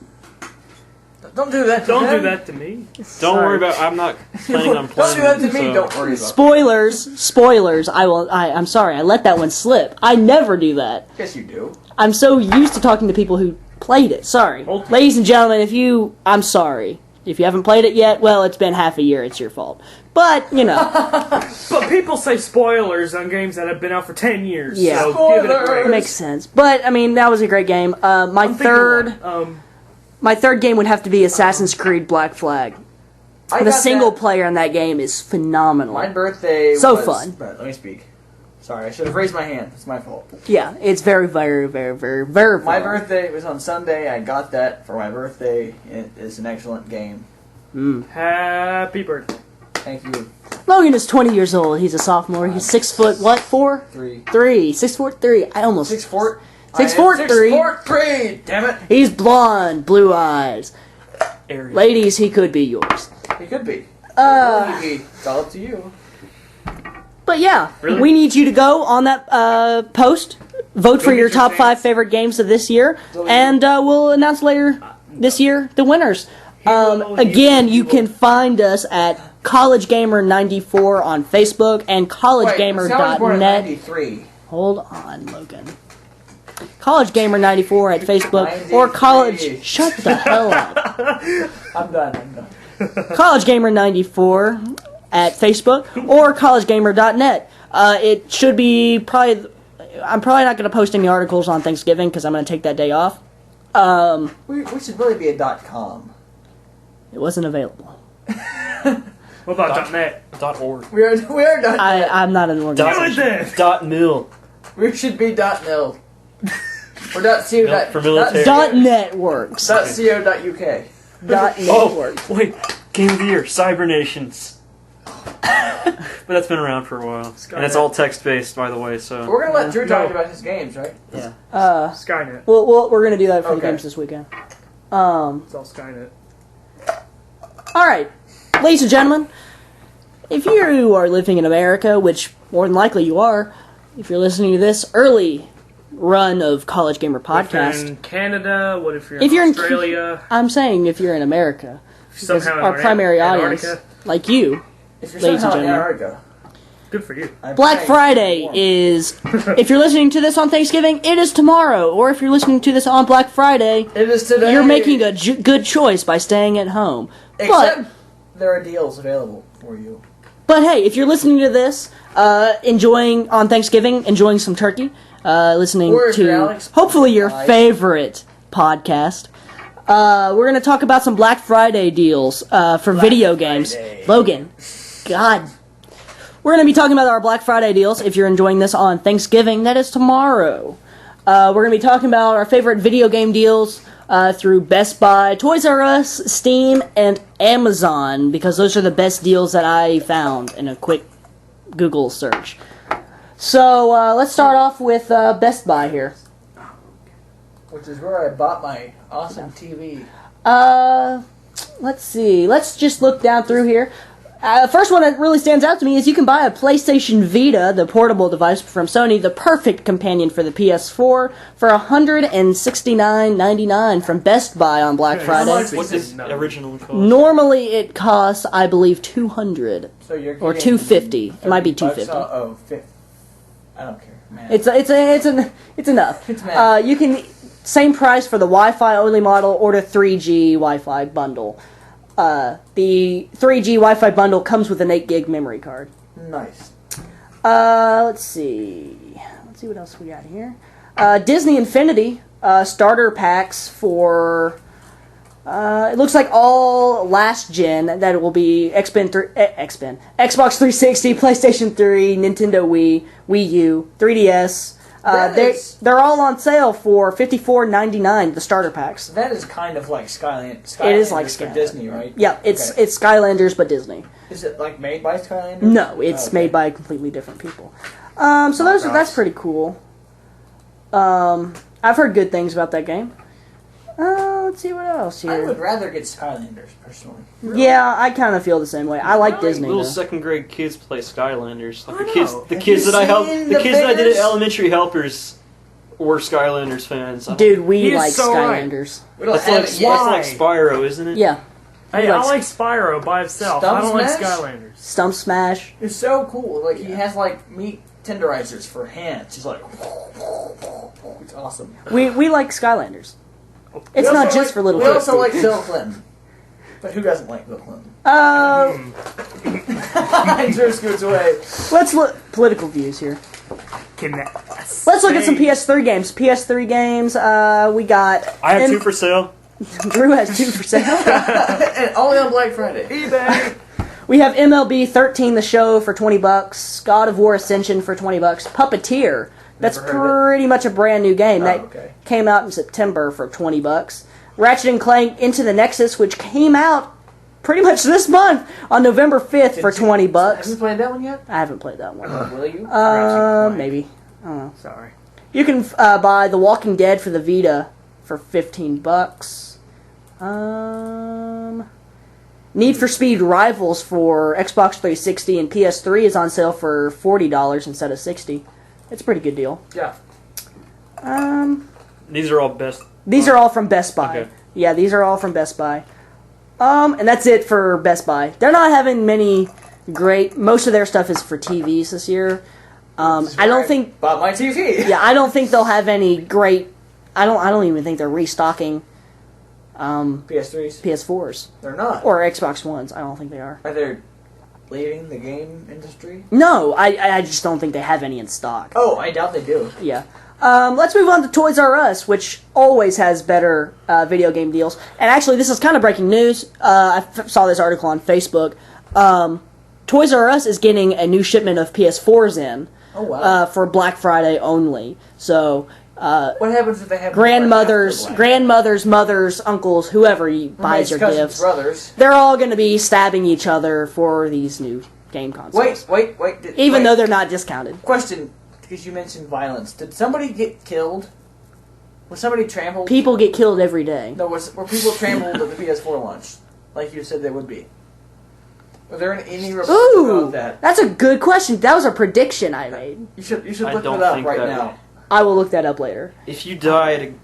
[SPEAKER 4] Don't do that. To
[SPEAKER 5] Don't
[SPEAKER 4] them.
[SPEAKER 5] do that to me.
[SPEAKER 3] don't
[SPEAKER 2] Sorry.
[SPEAKER 3] worry about. I'm not planning on
[SPEAKER 4] Don't
[SPEAKER 3] playing.
[SPEAKER 4] do that to me.
[SPEAKER 3] so-
[SPEAKER 4] Don't worry about.
[SPEAKER 2] Spoilers. I'm sorry. I let that one slip. I never do that.
[SPEAKER 4] Yes, you do.
[SPEAKER 2] I'm so used to talking to people who played it. Sorry,
[SPEAKER 5] Multi-
[SPEAKER 2] ladies and gentlemen. I'm sorry. If you haven't played it yet, well, it's been half a year. It's your fault. But you know,
[SPEAKER 5] But people say spoilers on games that have been out for 10 years.
[SPEAKER 2] Yeah.
[SPEAKER 5] So give it a break.
[SPEAKER 4] Spoilers!
[SPEAKER 2] it makes sense. But I mean, that was a great game. My
[SPEAKER 5] I'm thinking
[SPEAKER 2] third.
[SPEAKER 5] one.
[SPEAKER 2] My third game would have to be Assassin's Creed Black Flag.
[SPEAKER 4] I
[SPEAKER 2] The
[SPEAKER 4] got
[SPEAKER 2] single
[SPEAKER 4] that.
[SPEAKER 2] player in that game is phenomenal.
[SPEAKER 4] My birthday.
[SPEAKER 2] So
[SPEAKER 4] was,
[SPEAKER 2] fun.
[SPEAKER 4] But let me speak. Sorry, I should have raised my hand. It's my fault.
[SPEAKER 2] Yeah, it's very, very, very, very, very fun.
[SPEAKER 4] My birthday was on Sunday. I got that for my birthday. It is an excellent game.
[SPEAKER 5] Happy birthday.
[SPEAKER 4] Thank you.
[SPEAKER 2] Logan is 20 years old. He's a sophomore. He's 6 foot, what, 4?
[SPEAKER 4] 3.
[SPEAKER 2] 3. 6 foot 3. I almost...
[SPEAKER 4] 6 4.
[SPEAKER 2] 6 foot 3.
[SPEAKER 4] 6 foot 3. Damn it.
[SPEAKER 2] He's blonde, blue eyes.
[SPEAKER 3] Area.
[SPEAKER 2] Ladies, he could be yours.
[SPEAKER 4] He could be. It's all up to you.
[SPEAKER 2] But yeah,
[SPEAKER 3] Really?
[SPEAKER 2] we need you to go on that post, vote for
[SPEAKER 5] get
[SPEAKER 2] your
[SPEAKER 5] your
[SPEAKER 2] top
[SPEAKER 5] chance.
[SPEAKER 2] 5 favorite games of this year, and we'll announce later this year the winners. Again, you can find us at College Gamer 94 on Facebook and
[SPEAKER 4] Wait, Sal was born in
[SPEAKER 2] collegegamer.net.
[SPEAKER 4] 93.
[SPEAKER 2] Hold on, Logan. College Gamer 94 at Facebook or
[SPEAKER 4] 93.
[SPEAKER 2] college. Shut the hell up.
[SPEAKER 4] I'm done.
[SPEAKER 2] College Gamer 94 at Facebook or collegegamer.net. It should be probably. I'm probably not going to post any articles on Thanksgiving because I'm going to take that day off.
[SPEAKER 4] We should really be a .com.
[SPEAKER 2] It wasn't available.
[SPEAKER 5] What about .net?
[SPEAKER 3] .org.
[SPEAKER 4] We are .net.
[SPEAKER 2] I'm not an
[SPEAKER 5] Do
[SPEAKER 2] organization.
[SPEAKER 5] it then!
[SPEAKER 3] .mil.
[SPEAKER 4] We should be .nil. Or .co.
[SPEAKER 3] No, for military.
[SPEAKER 2] .net works.
[SPEAKER 4] .co.uk.
[SPEAKER 2] .net
[SPEAKER 3] Oh,
[SPEAKER 2] works.
[SPEAKER 3] wait. Game of the Year, Cyber Nations. But that's been around for a while. And it's all text-based, by the way, so...
[SPEAKER 4] We're gonna let Drew talk
[SPEAKER 5] No.
[SPEAKER 4] about his games, right?
[SPEAKER 3] Yeah.
[SPEAKER 5] Skynet.
[SPEAKER 2] Well, we're going to do that for the
[SPEAKER 4] Okay.
[SPEAKER 2] games this weekend.
[SPEAKER 5] It's all Skynet.
[SPEAKER 2] All right, ladies and gentlemen, if you are living in America, which more than likely you are, if you're listening to this early run of College Gamer
[SPEAKER 5] If you're
[SPEAKER 2] podcast,
[SPEAKER 5] in Canada, what if you're
[SPEAKER 2] If you're in
[SPEAKER 5] in Australia?
[SPEAKER 2] I'm saying if you're in America, because
[SPEAKER 5] Somehow in
[SPEAKER 2] our primary audience,
[SPEAKER 5] Antarctica?
[SPEAKER 2] like you,
[SPEAKER 4] If you're
[SPEAKER 2] Ladies and
[SPEAKER 4] somehow in
[SPEAKER 2] gentlemen.
[SPEAKER 4] Antarctica.
[SPEAKER 5] Good for you.
[SPEAKER 4] I'm
[SPEAKER 2] Black
[SPEAKER 4] praying
[SPEAKER 2] Friday
[SPEAKER 4] for
[SPEAKER 2] is, if you're listening to this on Thanksgiving, it is tomorrow, or if you're listening to this on Black Friday,
[SPEAKER 4] It is today.
[SPEAKER 2] you're making a good choice by staying at home.
[SPEAKER 4] Except there are deals available for you.
[SPEAKER 2] But hey, if you're listening to this, enjoying on Thanksgiving, enjoying some turkey, listening
[SPEAKER 4] Or if you're
[SPEAKER 2] to
[SPEAKER 4] Alex,
[SPEAKER 2] hopefully your
[SPEAKER 4] Bye.
[SPEAKER 2] favorite podcast, We're going to talk about some Black Friday deals for video games.
[SPEAKER 4] Friday.
[SPEAKER 2] Logan, God. We're going to be talking about our Black Friday deals if you're enjoying this on Thanksgiving. That is tomorrow. We're going to be talking about our favorite video game deals through Best Buy, Toys R Us, Steam, and Amazon, because those are the best deals that I found in a quick Google search. So let's start off with Best Buy here.
[SPEAKER 4] Which is where I bought my awesome TV.
[SPEAKER 2] Let's see. Let's just look down through here. First one that really stands out to me is you can buy a PlayStation Vita, the portable device from Sony, the perfect companion for the PS4, for $169.99 from Best Buy on Black Friday.
[SPEAKER 3] What does it originally cost?
[SPEAKER 2] Normally it costs, I believe, $200
[SPEAKER 4] So you're
[SPEAKER 2] or
[SPEAKER 4] getting
[SPEAKER 2] $250. It might be
[SPEAKER 4] $30
[SPEAKER 2] $250.
[SPEAKER 4] Oh, I don't care, man.
[SPEAKER 2] It's enough.
[SPEAKER 4] It's mad.
[SPEAKER 2] You can same price for the Wi-Fi only model or the 3G Wi-Fi bundle. The 3G Wi-Fi bundle comes with an 8 gig memory card.
[SPEAKER 4] Nice.
[SPEAKER 2] Let's see what else we got here. Disney Infinity starter packs for it looks like all last gen. That will be Xbox 360, PlayStation 3, Nintendo Wii, Wii U, 3DS. They're all on sale for $54.99. The starter packs.
[SPEAKER 4] That is kind of like Skylanders.
[SPEAKER 2] It is like
[SPEAKER 4] for
[SPEAKER 2] Skylanders.
[SPEAKER 4] Disney, right?
[SPEAKER 2] Yeah, it's
[SPEAKER 4] Okay.
[SPEAKER 2] it's Skylanders but Disney.
[SPEAKER 4] Is it like made by Skylanders?
[SPEAKER 2] No, it's
[SPEAKER 4] Oh, okay.
[SPEAKER 2] made by completely different people. So that's pretty cool. I've heard good things about that game. Let's see what else
[SPEAKER 4] I would
[SPEAKER 2] here.
[SPEAKER 4] rather get Skylanders personally.
[SPEAKER 2] Yeah, I kind of feel the same way. I like Disney.
[SPEAKER 3] Little
[SPEAKER 2] Though.
[SPEAKER 3] second grade kids play Skylanders. Like
[SPEAKER 4] I
[SPEAKER 3] the kids,
[SPEAKER 4] know.
[SPEAKER 3] the
[SPEAKER 4] Have
[SPEAKER 3] kids
[SPEAKER 4] you
[SPEAKER 3] that I helped,
[SPEAKER 4] seen
[SPEAKER 3] the
[SPEAKER 4] the
[SPEAKER 3] kids that I did at
[SPEAKER 4] videos?
[SPEAKER 3] elementary helpers were Skylanders fans.
[SPEAKER 2] Dude, we
[SPEAKER 5] He is
[SPEAKER 2] like
[SPEAKER 5] so right.
[SPEAKER 2] Skylanders.
[SPEAKER 4] We don't
[SPEAKER 3] That's
[SPEAKER 4] have
[SPEAKER 3] like,
[SPEAKER 4] it
[SPEAKER 3] that's
[SPEAKER 4] yet.
[SPEAKER 5] Why?
[SPEAKER 3] like Spyro, isn't it?
[SPEAKER 2] Yeah,
[SPEAKER 5] Hey,
[SPEAKER 2] He
[SPEAKER 5] I
[SPEAKER 2] likes-
[SPEAKER 5] like Spyro by itself.
[SPEAKER 4] Stump
[SPEAKER 5] I don't like
[SPEAKER 4] Smash?
[SPEAKER 5] Skylanders.
[SPEAKER 2] Stump Smash.
[SPEAKER 4] It's so cool. Like he has like meat tenderizers for hands. He's like, it's awesome.
[SPEAKER 2] We like Skylanders. It's
[SPEAKER 4] We
[SPEAKER 2] not
[SPEAKER 4] also
[SPEAKER 2] just
[SPEAKER 4] like-
[SPEAKER 2] for little
[SPEAKER 4] We
[SPEAKER 2] kids.
[SPEAKER 4] also like Bill Clinton. But who doesn't like Bill Clinton? Drew scoots away.
[SPEAKER 2] Let's look political views here. Let's look at some PS3 games. PS3 games. We got.
[SPEAKER 3] I have two for sale.
[SPEAKER 2] Drew has 2 for sale.
[SPEAKER 4] And only on Black Friday.
[SPEAKER 5] eBay.
[SPEAKER 2] We have MLB 13 The Show for $20, God of War Ascension for $20, Puppeteer. That's
[SPEAKER 4] Never heard of it.
[SPEAKER 2] pretty much a brand new game.
[SPEAKER 4] Oh,
[SPEAKER 2] That
[SPEAKER 4] okay.
[SPEAKER 2] came out in September for $20. Ratchet and Clank Into the Nexus, which came out pretty much this month on November 5th for
[SPEAKER 4] Have you
[SPEAKER 2] $20.
[SPEAKER 4] played that one yet?
[SPEAKER 2] I haven't played that one.
[SPEAKER 4] Will you?
[SPEAKER 2] Maybe. I don't know.
[SPEAKER 5] Sorry.
[SPEAKER 2] You can buy The Walking Dead for the Vita for $15. Need for Speed Rivals for Xbox 360 and PS3 is on sale for $40 instead of $60. It's a pretty good deal.
[SPEAKER 4] Yeah.
[SPEAKER 3] These are all best.
[SPEAKER 2] These are all from Best Buy.
[SPEAKER 3] Okay.
[SPEAKER 2] Yeah, these are all from Best Buy. And that's it for Best Buy. They're not having many great. Most of their stuff is for TVs this year. I don't think.
[SPEAKER 4] Bought my TV.
[SPEAKER 2] Yeah, I don't think they'll have any great. I don't even think they're restocking
[SPEAKER 4] PS3s.
[SPEAKER 2] PS4s
[SPEAKER 4] They're not.
[SPEAKER 2] or Xbox Ones. I don't think they are.
[SPEAKER 4] Are they leaving the game industry?
[SPEAKER 2] No, I just don't think they have any in stock.
[SPEAKER 4] Oh, I doubt they do.
[SPEAKER 2] Yeah. Let's move on to Toys R Us, which always has better video game deals. And actually, this is kind of breaking news. Saw this article on Facebook. Toys R Us is getting a new shipment of PS4s in
[SPEAKER 4] Oh wow.
[SPEAKER 2] for Black Friday only. So
[SPEAKER 4] What happens if they have
[SPEAKER 2] grandmothers,
[SPEAKER 4] more after Black?
[SPEAKER 2] mothers, uncles, whoever buys
[SPEAKER 4] Roommates,
[SPEAKER 2] your
[SPEAKER 4] cousins,
[SPEAKER 2] gifts,
[SPEAKER 4] brothers.
[SPEAKER 2] they're all going to be stabbing each other for these new game consoles.
[SPEAKER 4] Wait.
[SPEAKER 2] Even though they're not discounted.
[SPEAKER 4] Question, because you mentioned violence. Did somebody get killed? Was somebody trampled?
[SPEAKER 2] People get killed every day.
[SPEAKER 4] No, were people trampled at the PS4 launch? Like you said they would be. Were there any reports
[SPEAKER 2] Ooh,
[SPEAKER 4] about that?
[SPEAKER 2] that's a good question. That was a prediction I made.
[SPEAKER 4] You should
[SPEAKER 3] I
[SPEAKER 4] look
[SPEAKER 3] don't
[SPEAKER 4] it up
[SPEAKER 3] think
[SPEAKER 4] right
[SPEAKER 3] that
[SPEAKER 4] now.
[SPEAKER 2] I will look that up later.
[SPEAKER 3] If you die at a,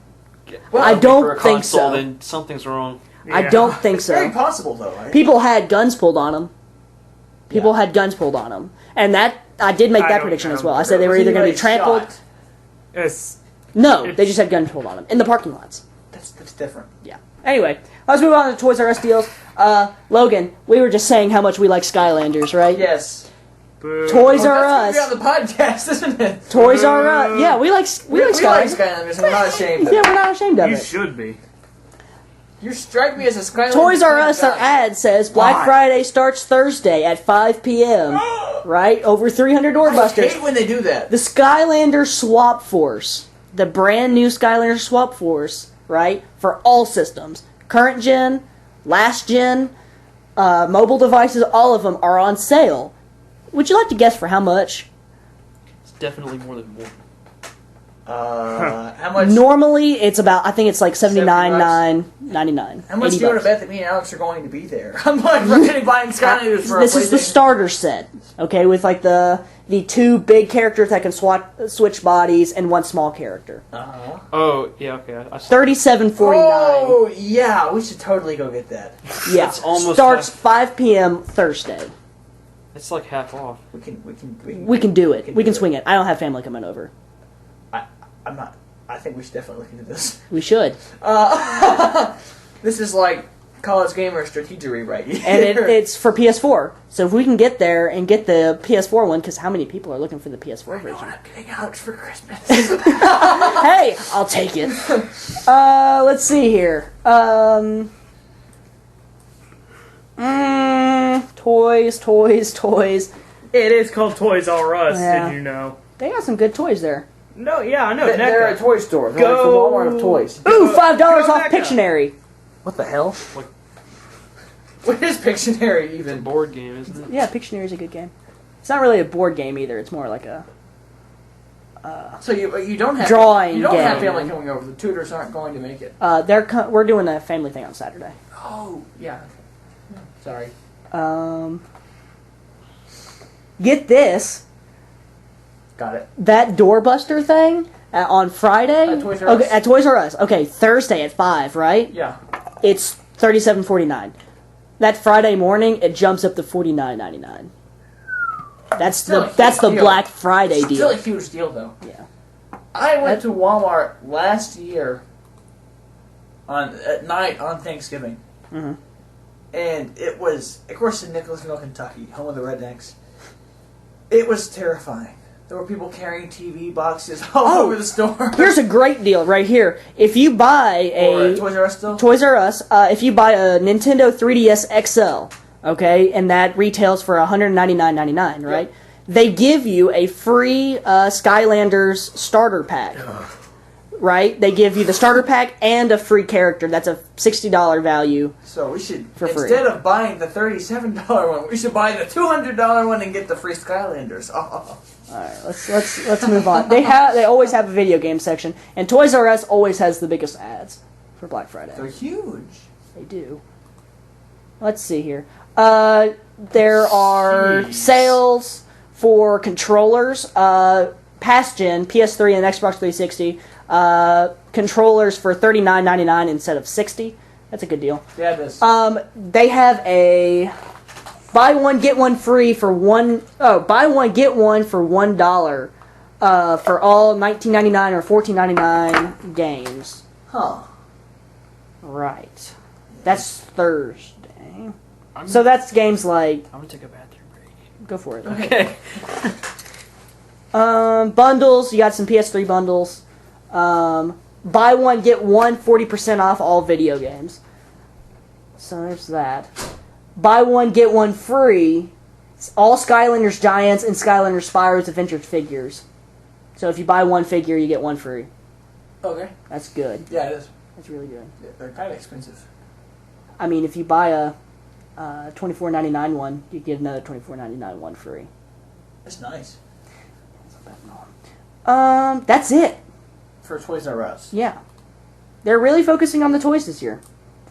[SPEAKER 4] Well,
[SPEAKER 2] I don't
[SPEAKER 3] for a
[SPEAKER 2] think
[SPEAKER 3] console,
[SPEAKER 2] so.
[SPEAKER 3] then something's wrong.
[SPEAKER 2] I
[SPEAKER 5] Yeah.
[SPEAKER 2] don't think
[SPEAKER 4] It's very
[SPEAKER 2] so.
[SPEAKER 4] possible though. Right?
[SPEAKER 2] People had guns pulled on them. People
[SPEAKER 4] Yeah.
[SPEAKER 2] had guns pulled on them, and that I did make
[SPEAKER 5] I
[SPEAKER 2] that
[SPEAKER 5] don't
[SPEAKER 2] prediction
[SPEAKER 5] know.
[SPEAKER 2] as well. I said they were
[SPEAKER 4] Was
[SPEAKER 2] either going to be
[SPEAKER 4] anybody
[SPEAKER 2] trampled.
[SPEAKER 4] shot?
[SPEAKER 5] It's
[SPEAKER 2] No, they just had guns pulled on them in the parking lots.
[SPEAKER 4] That's different.
[SPEAKER 2] Yeah. Anyway, let's move on to Toys R Us deals. Logan, we were just saying how much we like Skylanders, right?
[SPEAKER 4] Yes.
[SPEAKER 5] boo.
[SPEAKER 2] Toys
[SPEAKER 4] Well,
[SPEAKER 2] R
[SPEAKER 4] that's
[SPEAKER 2] Us.
[SPEAKER 4] gonna be on the podcast, isn't it?
[SPEAKER 2] Toys R Us. Yeah, we like
[SPEAKER 4] We like
[SPEAKER 2] Skylanders.
[SPEAKER 4] Skylanders, and we're not ashamed of
[SPEAKER 2] Yeah,
[SPEAKER 4] it.
[SPEAKER 2] we're not ashamed of
[SPEAKER 5] You
[SPEAKER 2] it.
[SPEAKER 5] should be.
[SPEAKER 4] You strike me as a Skylander.
[SPEAKER 2] Toys R Us,
[SPEAKER 4] guy.
[SPEAKER 2] our ad says Black
[SPEAKER 4] Why?
[SPEAKER 2] Friday starts Thursday at 5 p.m. Right? Over 300
[SPEAKER 4] I
[SPEAKER 2] doorbusters.
[SPEAKER 4] hate when they do that.
[SPEAKER 2] The Skylander Swap Force, the brand new Skylander Swap Force, right? For all systems, current gen, last gen, mobile devices, all of them are on sale. Would you like to guess for how much?
[SPEAKER 3] It's definitely more than one.
[SPEAKER 4] How much?
[SPEAKER 2] Normally, it's about, I think it's like
[SPEAKER 4] $79.
[SPEAKER 2] $79.99.
[SPEAKER 4] How much do you want to
[SPEAKER 2] $80.
[SPEAKER 4] bet that me and Alex are going to be there? I'm like, we're going to be buying Skylanders for
[SPEAKER 2] This
[SPEAKER 4] a
[SPEAKER 2] is the
[SPEAKER 4] PlayStation.
[SPEAKER 2] starter set, okay, with like the two big characters that can switch bodies and one small character.
[SPEAKER 4] Uh-huh.
[SPEAKER 3] Oh, yeah, okay.
[SPEAKER 2] $37.49.
[SPEAKER 4] Oh, yeah, we should totally go get that.
[SPEAKER 2] Yeah,
[SPEAKER 3] It's almost
[SPEAKER 2] starts
[SPEAKER 3] half.
[SPEAKER 2] 5 p.m. Thursday.
[SPEAKER 3] It's like half off.
[SPEAKER 4] We can
[SPEAKER 2] We can do it.
[SPEAKER 4] We can
[SPEAKER 2] We can
[SPEAKER 4] do
[SPEAKER 2] swing it. I don't have family coming over.
[SPEAKER 4] I'm not. I think we should definitely look into this.
[SPEAKER 2] We should.
[SPEAKER 4] This is like college gamer strategery right here.
[SPEAKER 2] And it's for PS4. So if we can get there and get the PS4 one, because how many people are looking for the PS4
[SPEAKER 4] I know
[SPEAKER 2] version?
[SPEAKER 4] what I'm getting Alex for Christmas.
[SPEAKER 2] Hey, I'll take it. Let's see here. Toys.
[SPEAKER 5] It is called Toys R Us,
[SPEAKER 2] Yeah.
[SPEAKER 5] did you know?
[SPEAKER 2] They got some good toys there.
[SPEAKER 5] No, yeah, I know.
[SPEAKER 4] They're a
[SPEAKER 5] NECA.
[SPEAKER 4] toy store. They're
[SPEAKER 5] Go-
[SPEAKER 4] like the Walmart of toys.
[SPEAKER 2] Ooh, $5
[SPEAKER 5] Go
[SPEAKER 2] off
[SPEAKER 5] NECA.
[SPEAKER 2] Pictionary. What the hell?
[SPEAKER 4] What is Pictionary
[SPEAKER 3] It's a
[SPEAKER 4] even?
[SPEAKER 3] board game, isn't it?
[SPEAKER 2] Yeah, Pictionary is a good game. It's not really a board game either. It's more like a...
[SPEAKER 4] So you don't have
[SPEAKER 2] Drawing
[SPEAKER 4] You don't have
[SPEAKER 2] game.
[SPEAKER 4] family coming over. The tutors aren't going to make it.
[SPEAKER 2] we're doing a family thing on Saturday.
[SPEAKER 4] Oh yeah. Sorry.
[SPEAKER 2] Get this.
[SPEAKER 4] Got it.
[SPEAKER 2] That doorbuster thing on Friday
[SPEAKER 4] At Toys R Us?
[SPEAKER 2] Okay, at Toys R Us. Okay, Thursday at 5, right?
[SPEAKER 4] Yeah.
[SPEAKER 2] It's $37.49. That Friday morning, it jumps up to $49.99. That's
[SPEAKER 4] Still a
[SPEAKER 2] the that's the
[SPEAKER 4] huge deal.
[SPEAKER 2] Black Friday
[SPEAKER 4] Still a
[SPEAKER 2] deal.
[SPEAKER 4] huge deal though.
[SPEAKER 2] Yeah.
[SPEAKER 4] I went to Walmart last year at night on Thanksgiving,
[SPEAKER 2] Mhm.
[SPEAKER 4] and it was, of course, in Nicholasville, Kentucky, home of the Rednecks. It was terrifying. There were people carrying TV boxes all
[SPEAKER 2] Oh,
[SPEAKER 4] over the store.
[SPEAKER 2] Here's a great deal right here. If you buy
[SPEAKER 4] Or
[SPEAKER 2] a
[SPEAKER 4] Toys R Us still.
[SPEAKER 2] Toys R Us, if you buy a Nintendo 3DS XL, okay, and that retails for $199.99, right? They give you a free Skylanders starter pack, right? They give you the starter pack and a free character. That's a $60 value.
[SPEAKER 4] So we should,
[SPEAKER 2] For free.
[SPEAKER 4] instead of buying the $37 one, we should buy the $200 one and get the free Skylanders. Oh.
[SPEAKER 2] All right, let's move on. They always have a video game section, and Toys R Us always has the biggest ads for Black Friday.
[SPEAKER 4] They're huge.
[SPEAKER 2] They do. Let's see here. There are
[SPEAKER 4] Jeez.
[SPEAKER 2] sales for controllers, past gen, PS3 and Xbox 360. Controllers for $39.99 instead of $60. That's a good deal.
[SPEAKER 4] Yeah, it is.
[SPEAKER 2] They have a buy one get one free for one. Oh, buy one get one for $1 for all $19.99 or $14.99 games.
[SPEAKER 4] Huh.
[SPEAKER 2] Right. That's Thursday. So that's games like...
[SPEAKER 3] I'm gonna take a bathroom break.
[SPEAKER 2] Go for it.
[SPEAKER 3] Okay.
[SPEAKER 2] Bundles. You got some PS3 bundles. Buy one, get one, 40% off all video games. So there's that. Buy one, get one free. It's all Skylanders Giants and Skylanders Spyro's Adventure figures. So if you buy one figure, you get one free.
[SPEAKER 4] Okay.
[SPEAKER 2] That's good.
[SPEAKER 4] Yeah, it is.
[SPEAKER 2] That's really good.
[SPEAKER 4] Yeah, they're kind of expensive.
[SPEAKER 2] I mean, if you buy a $24.99 one, you get another $24.99 one free.
[SPEAKER 4] That's nice.
[SPEAKER 2] That's it.
[SPEAKER 4] For Toys R Us.
[SPEAKER 2] Yeah. They're really focusing on the toys this year,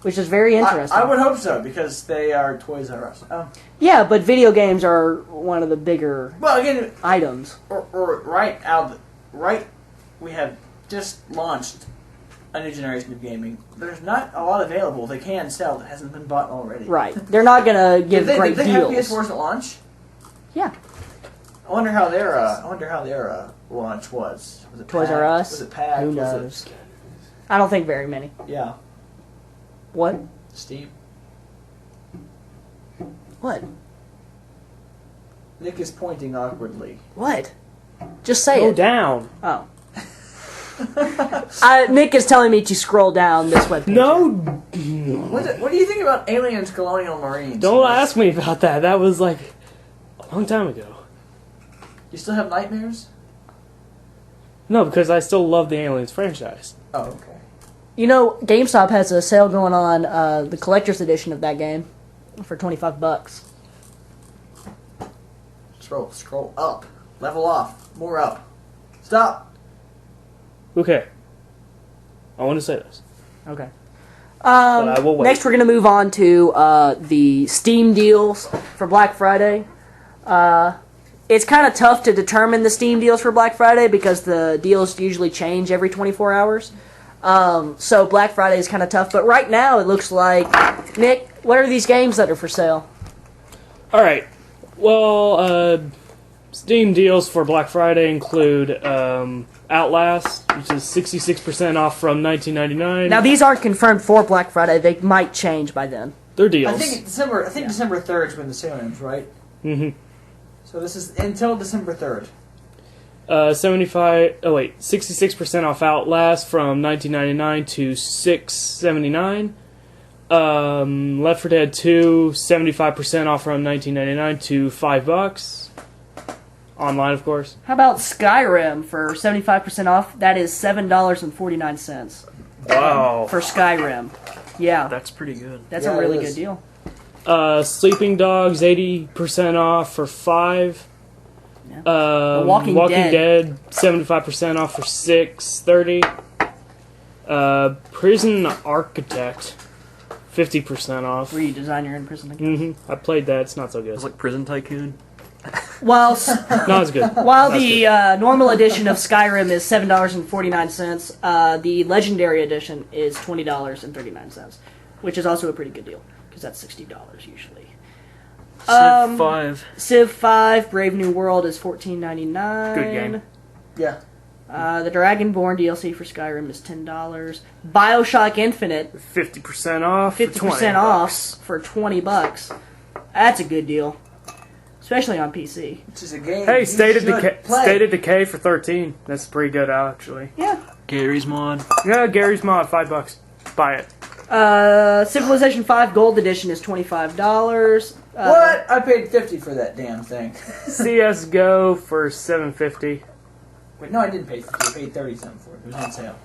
[SPEAKER 2] which is very interesting.
[SPEAKER 4] I would hope so, because they are Toys R Us.
[SPEAKER 2] Yeah, but video games are one of the bigger
[SPEAKER 4] Well, again,
[SPEAKER 2] items.
[SPEAKER 4] we have just launched a new generation of gaming. There's not a lot available they can sell that hasn't been bought already.
[SPEAKER 2] Right. They're not going to give
[SPEAKER 4] Did
[SPEAKER 2] great
[SPEAKER 4] they
[SPEAKER 2] deals.
[SPEAKER 4] have PS4s at launch?
[SPEAKER 2] Yeah.
[SPEAKER 4] I wonder how their launch was. Was it
[SPEAKER 2] Toys
[SPEAKER 4] packed?
[SPEAKER 2] R Us?
[SPEAKER 4] Was it packed?
[SPEAKER 2] Who
[SPEAKER 4] Was it-
[SPEAKER 2] knows? I don't think very many.
[SPEAKER 4] yeah.
[SPEAKER 2] What?
[SPEAKER 4] Steam.
[SPEAKER 2] What?
[SPEAKER 4] Nick is pointing awkwardly.
[SPEAKER 2] What? Just say
[SPEAKER 5] Go
[SPEAKER 2] it.
[SPEAKER 5] down.
[SPEAKER 2] Oh. Nick is telling me to scroll down this webpage.
[SPEAKER 5] No,
[SPEAKER 4] What do you think about Aliens Colonial Marines?
[SPEAKER 5] don't ask me about that. That was like a long time ago.
[SPEAKER 4] You still have nightmares?
[SPEAKER 5] No, because I still love the Aliens franchise.
[SPEAKER 4] Oh, okay.
[SPEAKER 2] You know, GameStop has a sale going on, the collector's edition of that game, for $25.
[SPEAKER 4] Scroll up. Level off. More up. Stop.
[SPEAKER 5] Okay. I want to say this.
[SPEAKER 2] Okay.
[SPEAKER 5] But I will wait.
[SPEAKER 2] Next, we're going to move on to the Steam deals for Black Friday. It's kind of tough to determine the Steam deals for Black Friday because the deals usually change every 24 hours. So Black Friday is kind of tough. But right now, it looks like... Nick, what are these games that are for sale?
[SPEAKER 5] All right. Well, Steam deals for Black Friday include Outlast, which is 66% off from $19.99.
[SPEAKER 2] Now, these aren't confirmed for Black Friday. They might change by then.
[SPEAKER 5] They're deals.
[SPEAKER 4] I think December 3rd is when the sale ends, right?
[SPEAKER 5] Mm-hmm.
[SPEAKER 4] So this is until December 3rd.
[SPEAKER 5] 66% off Outlast from $19.99 to $6.79. Left 4 Dead 2, 75% off from $19.99 to $5. Online, of course.
[SPEAKER 2] How about Skyrim for 75% off? That is $7.49
[SPEAKER 5] Wow.
[SPEAKER 2] for Skyrim. Yeah,
[SPEAKER 3] That's pretty good.
[SPEAKER 2] that's
[SPEAKER 4] Yeah,
[SPEAKER 2] a really
[SPEAKER 4] it
[SPEAKER 2] good
[SPEAKER 4] is.
[SPEAKER 2] deal.
[SPEAKER 5] Sleeping Dogs, 80% off for $5.
[SPEAKER 2] Yeah.
[SPEAKER 5] The
[SPEAKER 2] Walking
[SPEAKER 5] Dead, 75% off for $6.30. Prison Architect, 50% off.
[SPEAKER 2] Where you design your own prison again.
[SPEAKER 5] I played that. It's not so good.
[SPEAKER 3] It's like Prison Tycoon.
[SPEAKER 2] While
[SPEAKER 5] Not as good.
[SPEAKER 2] while the normal edition of Skyrim is $7.49, the Legendary edition is $20.39, which is also a pretty good deal because that's $60 usually.
[SPEAKER 3] Civ 5.
[SPEAKER 2] Civ 5 Brave New World is $14.99.
[SPEAKER 5] Good game.
[SPEAKER 4] Yeah.
[SPEAKER 2] The Dragonborn DLC for Skyrim is $10. BioShock Infinite
[SPEAKER 5] 50% off.
[SPEAKER 2] 50% off for $20. That's a good deal, especially on PC.
[SPEAKER 4] Which is a game.
[SPEAKER 5] Hey,
[SPEAKER 4] you
[SPEAKER 5] State of
[SPEAKER 4] should
[SPEAKER 5] Decay.
[SPEAKER 4] play.
[SPEAKER 5] State of Decay for 13. That's pretty good, actually.
[SPEAKER 2] Yeah.
[SPEAKER 3] Gary's Mod.
[SPEAKER 5] Yeah, Gary's Mod, $5. Buy it.
[SPEAKER 2] Civilization 5 Gold Edition is $25.
[SPEAKER 4] What? I paid $50 for that damn thing.
[SPEAKER 5] CS:GO for $7.50.
[SPEAKER 4] Wait, no, I didn't pay $50. I paid $30 for it. It was on sale.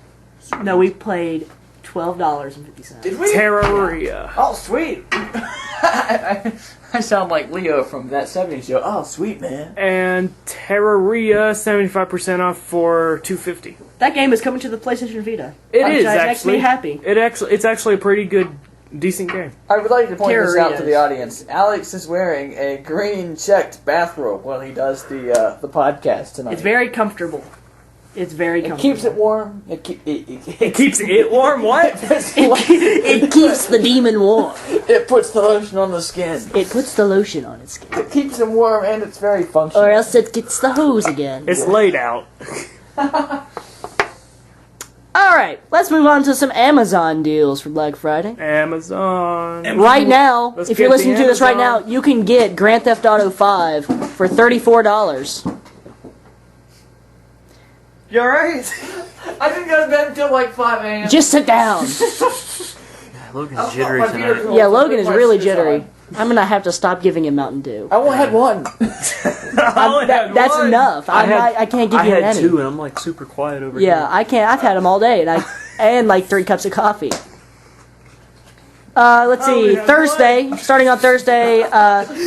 [SPEAKER 2] No, we played $12.50.
[SPEAKER 4] Did we?
[SPEAKER 5] Terraria.
[SPEAKER 4] Oh, sweet. I sound like Leo from that '70s show. Oh, sweet, man.
[SPEAKER 5] And Terraria, 75% off for $2.50.
[SPEAKER 2] That game is coming to the PlayStation Vita.
[SPEAKER 5] It
[SPEAKER 2] which
[SPEAKER 5] is
[SPEAKER 2] makes
[SPEAKER 5] actually
[SPEAKER 2] me happy.
[SPEAKER 5] It's actually a pretty good, decent game.
[SPEAKER 4] I would like to point this out to
[SPEAKER 2] Terrarias.
[SPEAKER 4] the audience. Alex is wearing a green checked bathrobe while he does the podcast tonight.
[SPEAKER 2] It's very comfortable. It's very
[SPEAKER 4] It
[SPEAKER 2] comfortable.
[SPEAKER 4] keeps it warm. It
[SPEAKER 5] Keeps it warm. What?
[SPEAKER 2] It keeps the demon warm.
[SPEAKER 4] It puts the lotion on the skin.
[SPEAKER 2] It puts the lotion on its skin.
[SPEAKER 4] It keeps him warm and it's very functional.
[SPEAKER 2] Or else it gets the hose again.
[SPEAKER 5] It's laid out.
[SPEAKER 2] Alright, let's move on to some Amazon deals for Black Friday.
[SPEAKER 5] Amazon.
[SPEAKER 2] Right now,
[SPEAKER 5] Let's
[SPEAKER 2] if you're
[SPEAKER 5] get
[SPEAKER 2] listening
[SPEAKER 5] the
[SPEAKER 2] to this right now,
[SPEAKER 5] Amazon.
[SPEAKER 2] you can get Grand Theft Auto 5 for $34.
[SPEAKER 4] You alright? I didn't go to bed until like 5 a.m.
[SPEAKER 2] Just sit down.
[SPEAKER 3] Logan's jittery
[SPEAKER 4] my
[SPEAKER 3] tonight.
[SPEAKER 4] beautiful-
[SPEAKER 2] Yeah, Logan is
[SPEAKER 4] my
[SPEAKER 2] really
[SPEAKER 4] shoes
[SPEAKER 2] jittery.
[SPEAKER 4] on.
[SPEAKER 2] I'm gonna have to stop giving him Mountain Dew.
[SPEAKER 4] I only had one.
[SPEAKER 2] That's enough. I can't give
[SPEAKER 3] I
[SPEAKER 2] you
[SPEAKER 3] had
[SPEAKER 2] any.
[SPEAKER 3] 2 and I'm like super quiet over
[SPEAKER 2] Yeah,
[SPEAKER 3] here.
[SPEAKER 2] I can't. I've had them all day, and like 3 cups of coffee. Let's see. Thursday, starting on Thursday.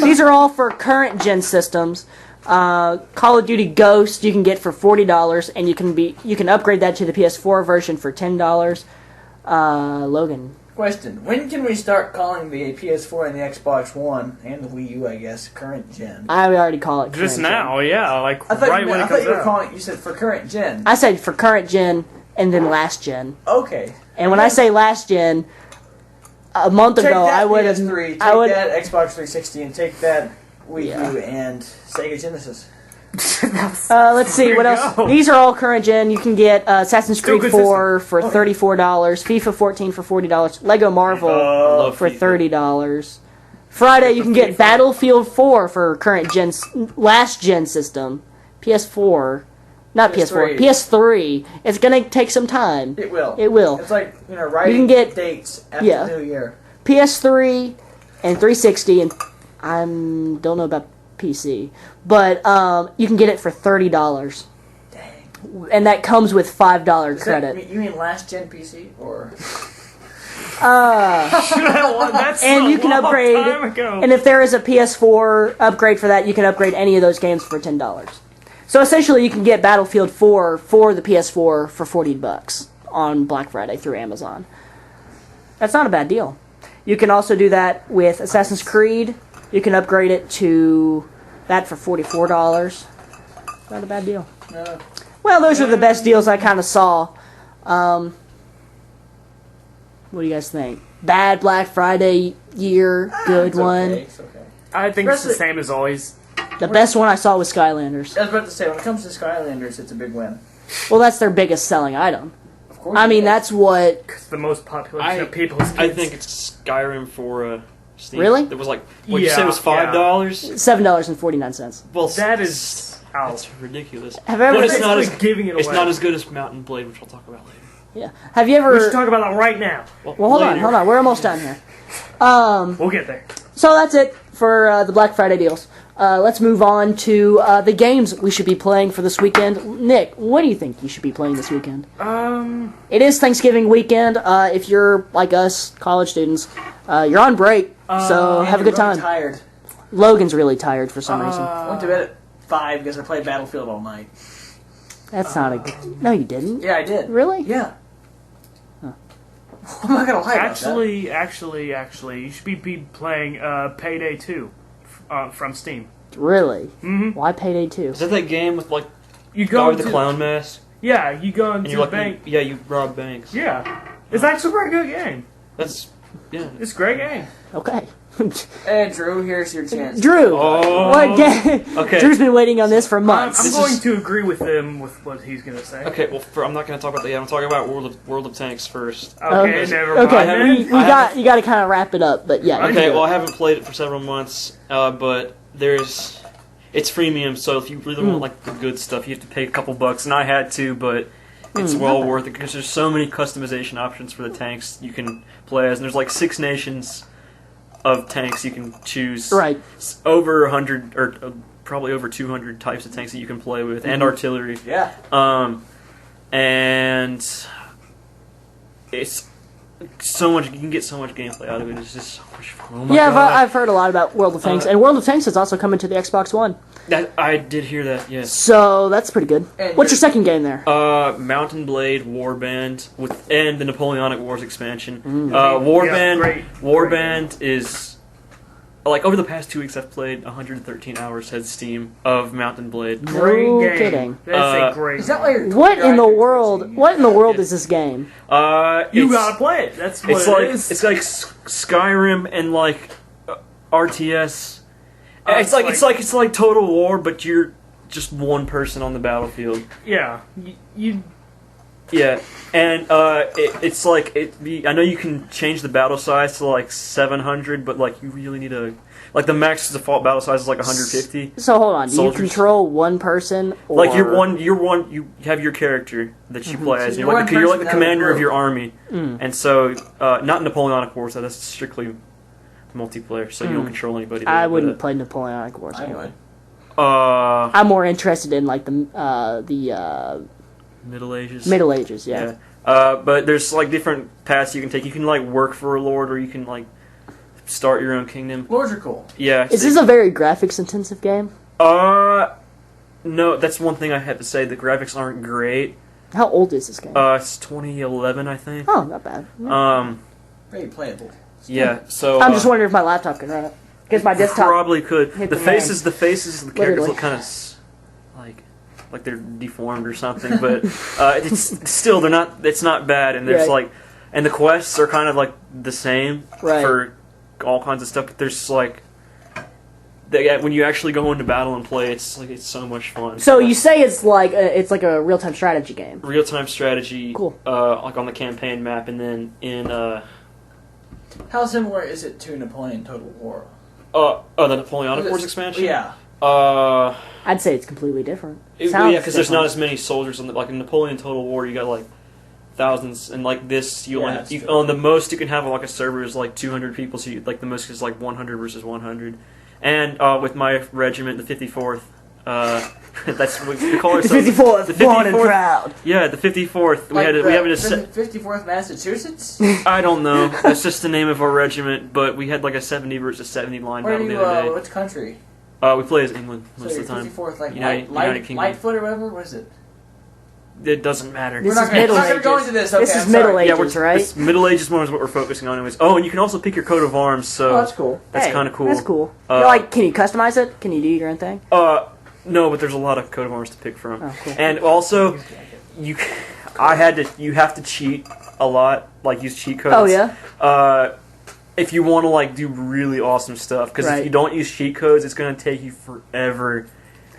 [SPEAKER 2] These are all for current gen systems. Call of Duty Ghost you can get for $40, and you can upgrade that to the PS4 version for $10. Logan.
[SPEAKER 4] Question: when can we start calling the PS4 and the Xbox One and the Wii U, I guess, current gen?
[SPEAKER 2] I would already call it
[SPEAKER 5] Just
[SPEAKER 2] current
[SPEAKER 5] now, yeah, like
[SPEAKER 4] I thought,
[SPEAKER 5] right when it comes
[SPEAKER 4] you were
[SPEAKER 5] out.
[SPEAKER 4] calling. You said for current gen.
[SPEAKER 2] Gen. I said for current gen and then last gen.
[SPEAKER 4] Okay.
[SPEAKER 2] And when I say last gen, a month
[SPEAKER 4] Take
[SPEAKER 2] ago
[SPEAKER 4] that
[SPEAKER 2] I would have.
[SPEAKER 4] PS3, take
[SPEAKER 2] I would.
[SPEAKER 4] that Xbox 360, and take that Wii
[SPEAKER 2] Yeah.
[SPEAKER 4] U and Sega Genesis.
[SPEAKER 2] Let's see what
[SPEAKER 5] There you
[SPEAKER 2] else.
[SPEAKER 5] go.
[SPEAKER 2] These are all current gen. You can get Assassin's
[SPEAKER 5] Still
[SPEAKER 2] Creed
[SPEAKER 5] good
[SPEAKER 2] 4 for $34, FIFA 14 for $40, Lego Marvel
[SPEAKER 3] love
[SPEAKER 2] for
[SPEAKER 3] FIFA.
[SPEAKER 2] $30. Friday you can get Battlefield 4 for current gen, last gen system, PS4, Not PS4. PS3. It's gonna take some time.
[SPEAKER 4] It will.
[SPEAKER 2] It will.
[SPEAKER 4] It's like, writing
[SPEAKER 2] You can get-
[SPEAKER 4] dates after
[SPEAKER 2] yeah.
[SPEAKER 4] the New Year.
[SPEAKER 2] PS3 and 360, and I don't know about PC, but you can get it for $30,
[SPEAKER 4] Dang.
[SPEAKER 2] and that comes with $5
[SPEAKER 4] Is
[SPEAKER 2] credit.
[SPEAKER 4] That, you mean last gen PC or?
[SPEAKER 5] That's
[SPEAKER 2] And
[SPEAKER 5] a
[SPEAKER 2] you can
[SPEAKER 5] long
[SPEAKER 2] upgrade,
[SPEAKER 5] time ago.
[SPEAKER 2] and if there is a PS4 upgrade for that, you can upgrade any of those games for $10. So essentially, you can get Battlefield 4 for the PS4 for $40 on Black Friday through Amazon. That's not a bad deal. You can also do that with Assassin's Creed. You can upgrade it to that for $44. Not a bad deal. Well, those are the best deals I kind of saw. What do you guys think? Bad Black Friday year, good
[SPEAKER 4] It's
[SPEAKER 2] one.
[SPEAKER 4] okay, it's okay.
[SPEAKER 5] I think it's the
[SPEAKER 4] Especially-
[SPEAKER 5] same as always.
[SPEAKER 2] The best one I saw was Skylanders.
[SPEAKER 4] I was about to say, when it comes to Skylanders, it's a big win.
[SPEAKER 2] Well, that's their biggest selling item.
[SPEAKER 4] Of course.
[SPEAKER 2] I
[SPEAKER 4] it
[SPEAKER 2] mean,
[SPEAKER 4] is.
[SPEAKER 2] that's what.
[SPEAKER 5] It's the most popular
[SPEAKER 3] I-
[SPEAKER 5] of people's kids.
[SPEAKER 3] I think it's Skyrim for Steam.
[SPEAKER 2] Really?
[SPEAKER 3] It was like what you say
[SPEAKER 5] Yeah,
[SPEAKER 3] was $5.
[SPEAKER 2] $7.49.
[SPEAKER 3] Well,
[SPEAKER 5] that is out.
[SPEAKER 3] that's ridiculous.
[SPEAKER 2] Have you ever?
[SPEAKER 3] But it's
[SPEAKER 5] It's
[SPEAKER 3] not
[SPEAKER 5] like
[SPEAKER 3] as
[SPEAKER 5] giving it away.
[SPEAKER 3] It's not as good as Mountain Blade, which we'll talk about later.
[SPEAKER 2] Yeah. Have you
[SPEAKER 5] We should
[SPEAKER 2] ever?
[SPEAKER 5] talk about that right now.
[SPEAKER 2] Well, hold on,
[SPEAKER 3] later.
[SPEAKER 2] hold on. We're almost done here.
[SPEAKER 5] We'll get there.
[SPEAKER 2] So that's it for the Black Friday deals. Let's move on to the games we should be playing for this weekend. Nick, what do you think you should be playing this weekend? It is Thanksgiving weekend. If you're like us, college students, you're on break, so
[SPEAKER 4] And
[SPEAKER 2] have a
[SPEAKER 4] you're
[SPEAKER 2] good time.
[SPEAKER 4] really tired.
[SPEAKER 2] Logan's really tired for some reason.
[SPEAKER 4] I went to bed at 5 because I played Battlefield all night.
[SPEAKER 2] That's not a good... No, you didn't.
[SPEAKER 4] Yeah, I did.
[SPEAKER 2] Really?
[SPEAKER 4] Yeah. I'm not gonna lie about
[SPEAKER 5] Actually, you should be playing Payday 2 from Steam.
[SPEAKER 2] Really?
[SPEAKER 5] Mhm.
[SPEAKER 2] Why Payday 2?
[SPEAKER 3] Is that that game with like
[SPEAKER 5] You
[SPEAKER 3] guy
[SPEAKER 5] go
[SPEAKER 3] with the
[SPEAKER 5] into-
[SPEAKER 3] clown mask?
[SPEAKER 5] Yeah, you go into
[SPEAKER 3] And
[SPEAKER 5] the
[SPEAKER 3] you're like,
[SPEAKER 5] bank.
[SPEAKER 3] yeah, you rob banks.
[SPEAKER 5] Yeah, it's actually a very good game.
[SPEAKER 3] That's yeah.
[SPEAKER 5] It's a great game.
[SPEAKER 2] Okay.
[SPEAKER 4] that. Hey, Drew, here's your chance.
[SPEAKER 2] Drew!
[SPEAKER 3] Oh.
[SPEAKER 2] What game?
[SPEAKER 3] Okay.
[SPEAKER 2] Drew's been waiting on this for
[SPEAKER 5] I'm
[SPEAKER 2] months.
[SPEAKER 3] This
[SPEAKER 5] going
[SPEAKER 3] is-
[SPEAKER 5] to agree with him with what he's gonna say.
[SPEAKER 3] Okay, well, I'm not going to talk about that yet. I'm talking about World of Tanks first.
[SPEAKER 5] Okay, never mind.
[SPEAKER 2] Okay,
[SPEAKER 3] haven't-
[SPEAKER 2] we
[SPEAKER 3] I haven't-
[SPEAKER 2] you got to kind of wrap it up, but yeah. you
[SPEAKER 3] Okay,
[SPEAKER 2] can do
[SPEAKER 3] well,
[SPEAKER 2] it.
[SPEAKER 3] I haven't played it for several months, but it's freemium, so if you really want like the good stuff, you have to pay a couple bucks, and I had to, but it's well worth it because there's so many customization options for the tanks you can play as, and there's like 6 nations of tanks you can choose.
[SPEAKER 2] Right.
[SPEAKER 3] It's over 100 or probably over 200 types of tanks that you can play with, and artillery.
[SPEAKER 4] Yeah.
[SPEAKER 3] And it's so much. You can get so much gameplay out of it. It's just so much fun. Oh my
[SPEAKER 2] Yeah,
[SPEAKER 3] God.
[SPEAKER 2] I've heard a lot about World of Tanks, and World of Tanks is also coming to the Xbox One,
[SPEAKER 3] I did hear that. Yes.
[SPEAKER 2] so that's pretty good.
[SPEAKER 4] And
[SPEAKER 2] What's your
[SPEAKER 4] you're-
[SPEAKER 2] second game there?
[SPEAKER 3] Mountain Blade Warband and the Napoleonic Wars expansion.
[SPEAKER 5] Yeah,
[SPEAKER 3] Warband.
[SPEAKER 5] great
[SPEAKER 3] Warband is like over the past 2 weeks I've played 113 hours said Steam of Mountain Blade.
[SPEAKER 5] Great
[SPEAKER 2] No
[SPEAKER 5] game.
[SPEAKER 2] kidding.
[SPEAKER 5] That's a great.
[SPEAKER 4] Is that why you're
[SPEAKER 2] What in the
[SPEAKER 4] driving
[SPEAKER 2] world?
[SPEAKER 4] towards
[SPEAKER 2] What in the world
[SPEAKER 3] Yeah.
[SPEAKER 2] is this game?
[SPEAKER 5] You
[SPEAKER 3] It's-
[SPEAKER 5] gotta play it. That's what
[SPEAKER 3] It's
[SPEAKER 5] it
[SPEAKER 3] like
[SPEAKER 5] is.
[SPEAKER 3] it's like Skyrim and like RTS. It's like Total War, but you're just one person on the battlefield.
[SPEAKER 5] Yeah, you
[SPEAKER 3] Yeah, and it's like I know you can change the battle size to like 700, but like you really need like the max default battle size is like 150.
[SPEAKER 2] So hold on. Do you
[SPEAKER 3] Soldiers.
[SPEAKER 2] control one person? Or...
[SPEAKER 3] Like you have your character that you play as.
[SPEAKER 4] So
[SPEAKER 3] You're like
[SPEAKER 4] you're
[SPEAKER 3] you're
[SPEAKER 4] one
[SPEAKER 3] like the
[SPEAKER 4] person
[SPEAKER 3] commander
[SPEAKER 4] out of
[SPEAKER 3] of
[SPEAKER 4] a
[SPEAKER 3] your army, and so not Napoleonic Wars. That's strictly multiplayer, so you don't control anybody.
[SPEAKER 2] I
[SPEAKER 3] there,
[SPEAKER 2] wouldn't
[SPEAKER 3] but,
[SPEAKER 2] play Napoleonic Wars
[SPEAKER 4] I
[SPEAKER 2] anyway.
[SPEAKER 4] would.
[SPEAKER 2] I'm more interested in like the
[SPEAKER 3] Middle Ages.
[SPEAKER 2] Middle Ages. Yeah.
[SPEAKER 3] Yeah. But there's like different paths you can take. You can like work for a lord, or you can like start your own kingdom.
[SPEAKER 4] Lords are cool.
[SPEAKER 3] Yeah.
[SPEAKER 2] Is this a very graphics intensive game?
[SPEAKER 3] No, that's one thing I have to say. The graphics aren't great.
[SPEAKER 2] How old is this game?
[SPEAKER 3] It's 2011, I think.
[SPEAKER 2] Oh, not bad.
[SPEAKER 4] Very playable.
[SPEAKER 3] Yeah. So
[SPEAKER 2] I'm just wondering if my laptop can run it because my desktop.
[SPEAKER 3] probably could.
[SPEAKER 2] hit
[SPEAKER 3] The
[SPEAKER 2] the
[SPEAKER 3] faces, the characters
[SPEAKER 2] Literally.
[SPEAKER 3] look kind of like they're deformed or something, but it's still they're not. It's not bad, and there's
[SPEAKER 2] Right.
[SPEAKER 3] like, and the quests are kind of like the same
[SPEAKER 2] Right.
[SPEAKER 3] for all kinds of stuff. But there's like, when you actually go into battle and play, it's so much fun.
[SPEAKER 2] So you say it's like a real time strategy game.
[SPEAKER 3] real time strategy,
[SPEAKER 2] Cool.
[SPEAKER 3] Like on the campaign map, and then in
[SPEAKER 4] How similar is it to Napoleon Total War?
[SPEAKER 3] the Napoleonic
[SPEAKER 4] Was it-
[SPEAKER 3] Wars expansion.
[SPEAKER 4] Yeah.
[SPEAKER 2] I'd say it's completely different.
[SPEAKER 3] Yeah,
[SPEAKER 2] Sounds
[SPEAKER 3] because there's
[SPEAKER 2] different.
[SPEAKER 3] not as many soldiers on like in Napoleon Total War. You got like thousands, and like this, you
[SPEAKER 4] Yeah,
[SPEAKER 3] only
[SPEAKER 4] that's
[SPEAKER 3] you,
[SPEAKER 4] true.
[SPEAKER 3] on the most you can have like a server is like 200 people. So you, like the most is like 100 versus 100. And with my regiment, the 54th, that's what we call
[SPEAKER 2] The
[SPEAKER 3] ourselves.
[SPEAKER 2] 54th,
[SPEAKER 3] The
[SPEAKER 2] born and
[SPEAKER 3] 54th.
[SPEAKER 2] proud.
[SPEAKER 3] Yeah, the 54th. We
[SPEAKER 4] Like
[SPEAKER 3] had
[SPEAKER 4] the
[SPEAKER 3] we have a
[SPEAKER 4] 54th Massachusetts?
[SPEAKER 3] I don't know. That's just the name of our regiment, but we had like a 70 versus 70 line
[SPEAKER 4] Where
[SPEAKER 3] battle
[SPEAKER 4] do
[SPEAKER 3] the
[SPEAKER 4] you,
[SPEAKER 3] other day.
[SPEAKER 4] which country?
[SPEAKER 3] We play as England
[SPEAKER 4] So
[SPEAKER 3] most
[SPEAKER 4] you're
[SPEAKER 3] of the time.
[SPEAKER 4] 54th, like
[SPEAKER 3] United Kingdom.
[SPEAKER 4] Lightfoot or whatever? What is it?
[SPEAKER 3] It doesn't matter.
[SPEAKER 2] This
[SPEAKER 4] We're
[SPEAKER 2] is
[SPEAKER 4] not
[SPEAKER 2] Middle
[SPEAKER 4] going to go
[SPEAKER 2] Ages.
[SPEAKER 4] into this. Okay,
[SPEAKER 2] This is
[SPEAKER 4] I'm
[SPEAKER 2] Middle
[SPEAKER 4] sorry.
[SPEAKER 2] Ages. right?
[SPEAKER 3] This Middle Ages one is what we're focusing on, anyways. Oh, and you can also pick your coat of arms. So
[SPEAKER 4] Oh, that's cool.
[SPEAKER 3] That's
[SPEAKER 2] Hey,
[SPEAKER 3] kind of cool.
[SPEAKER 2] That's cool.
[SPEAKER 3] Uh,
[SPEAKER 2] Like, can you customize it? Can you do your own thing?
[SPEAKER 3] No, but there's a lot of coat of arms to pick from.
[SPEAKER 2] Oh, cool.
[SPEAKER 3] And also, you have to cheat a lot, like use cheat codes.
[SPEAKER 2] Oh, yeah?
[SPEAKER 3] If you want to like do really awesome stuff, because
[SPEAKER 2] Right.
[SPEAKER 3] if you don't use cheat codes, it's going to take you forever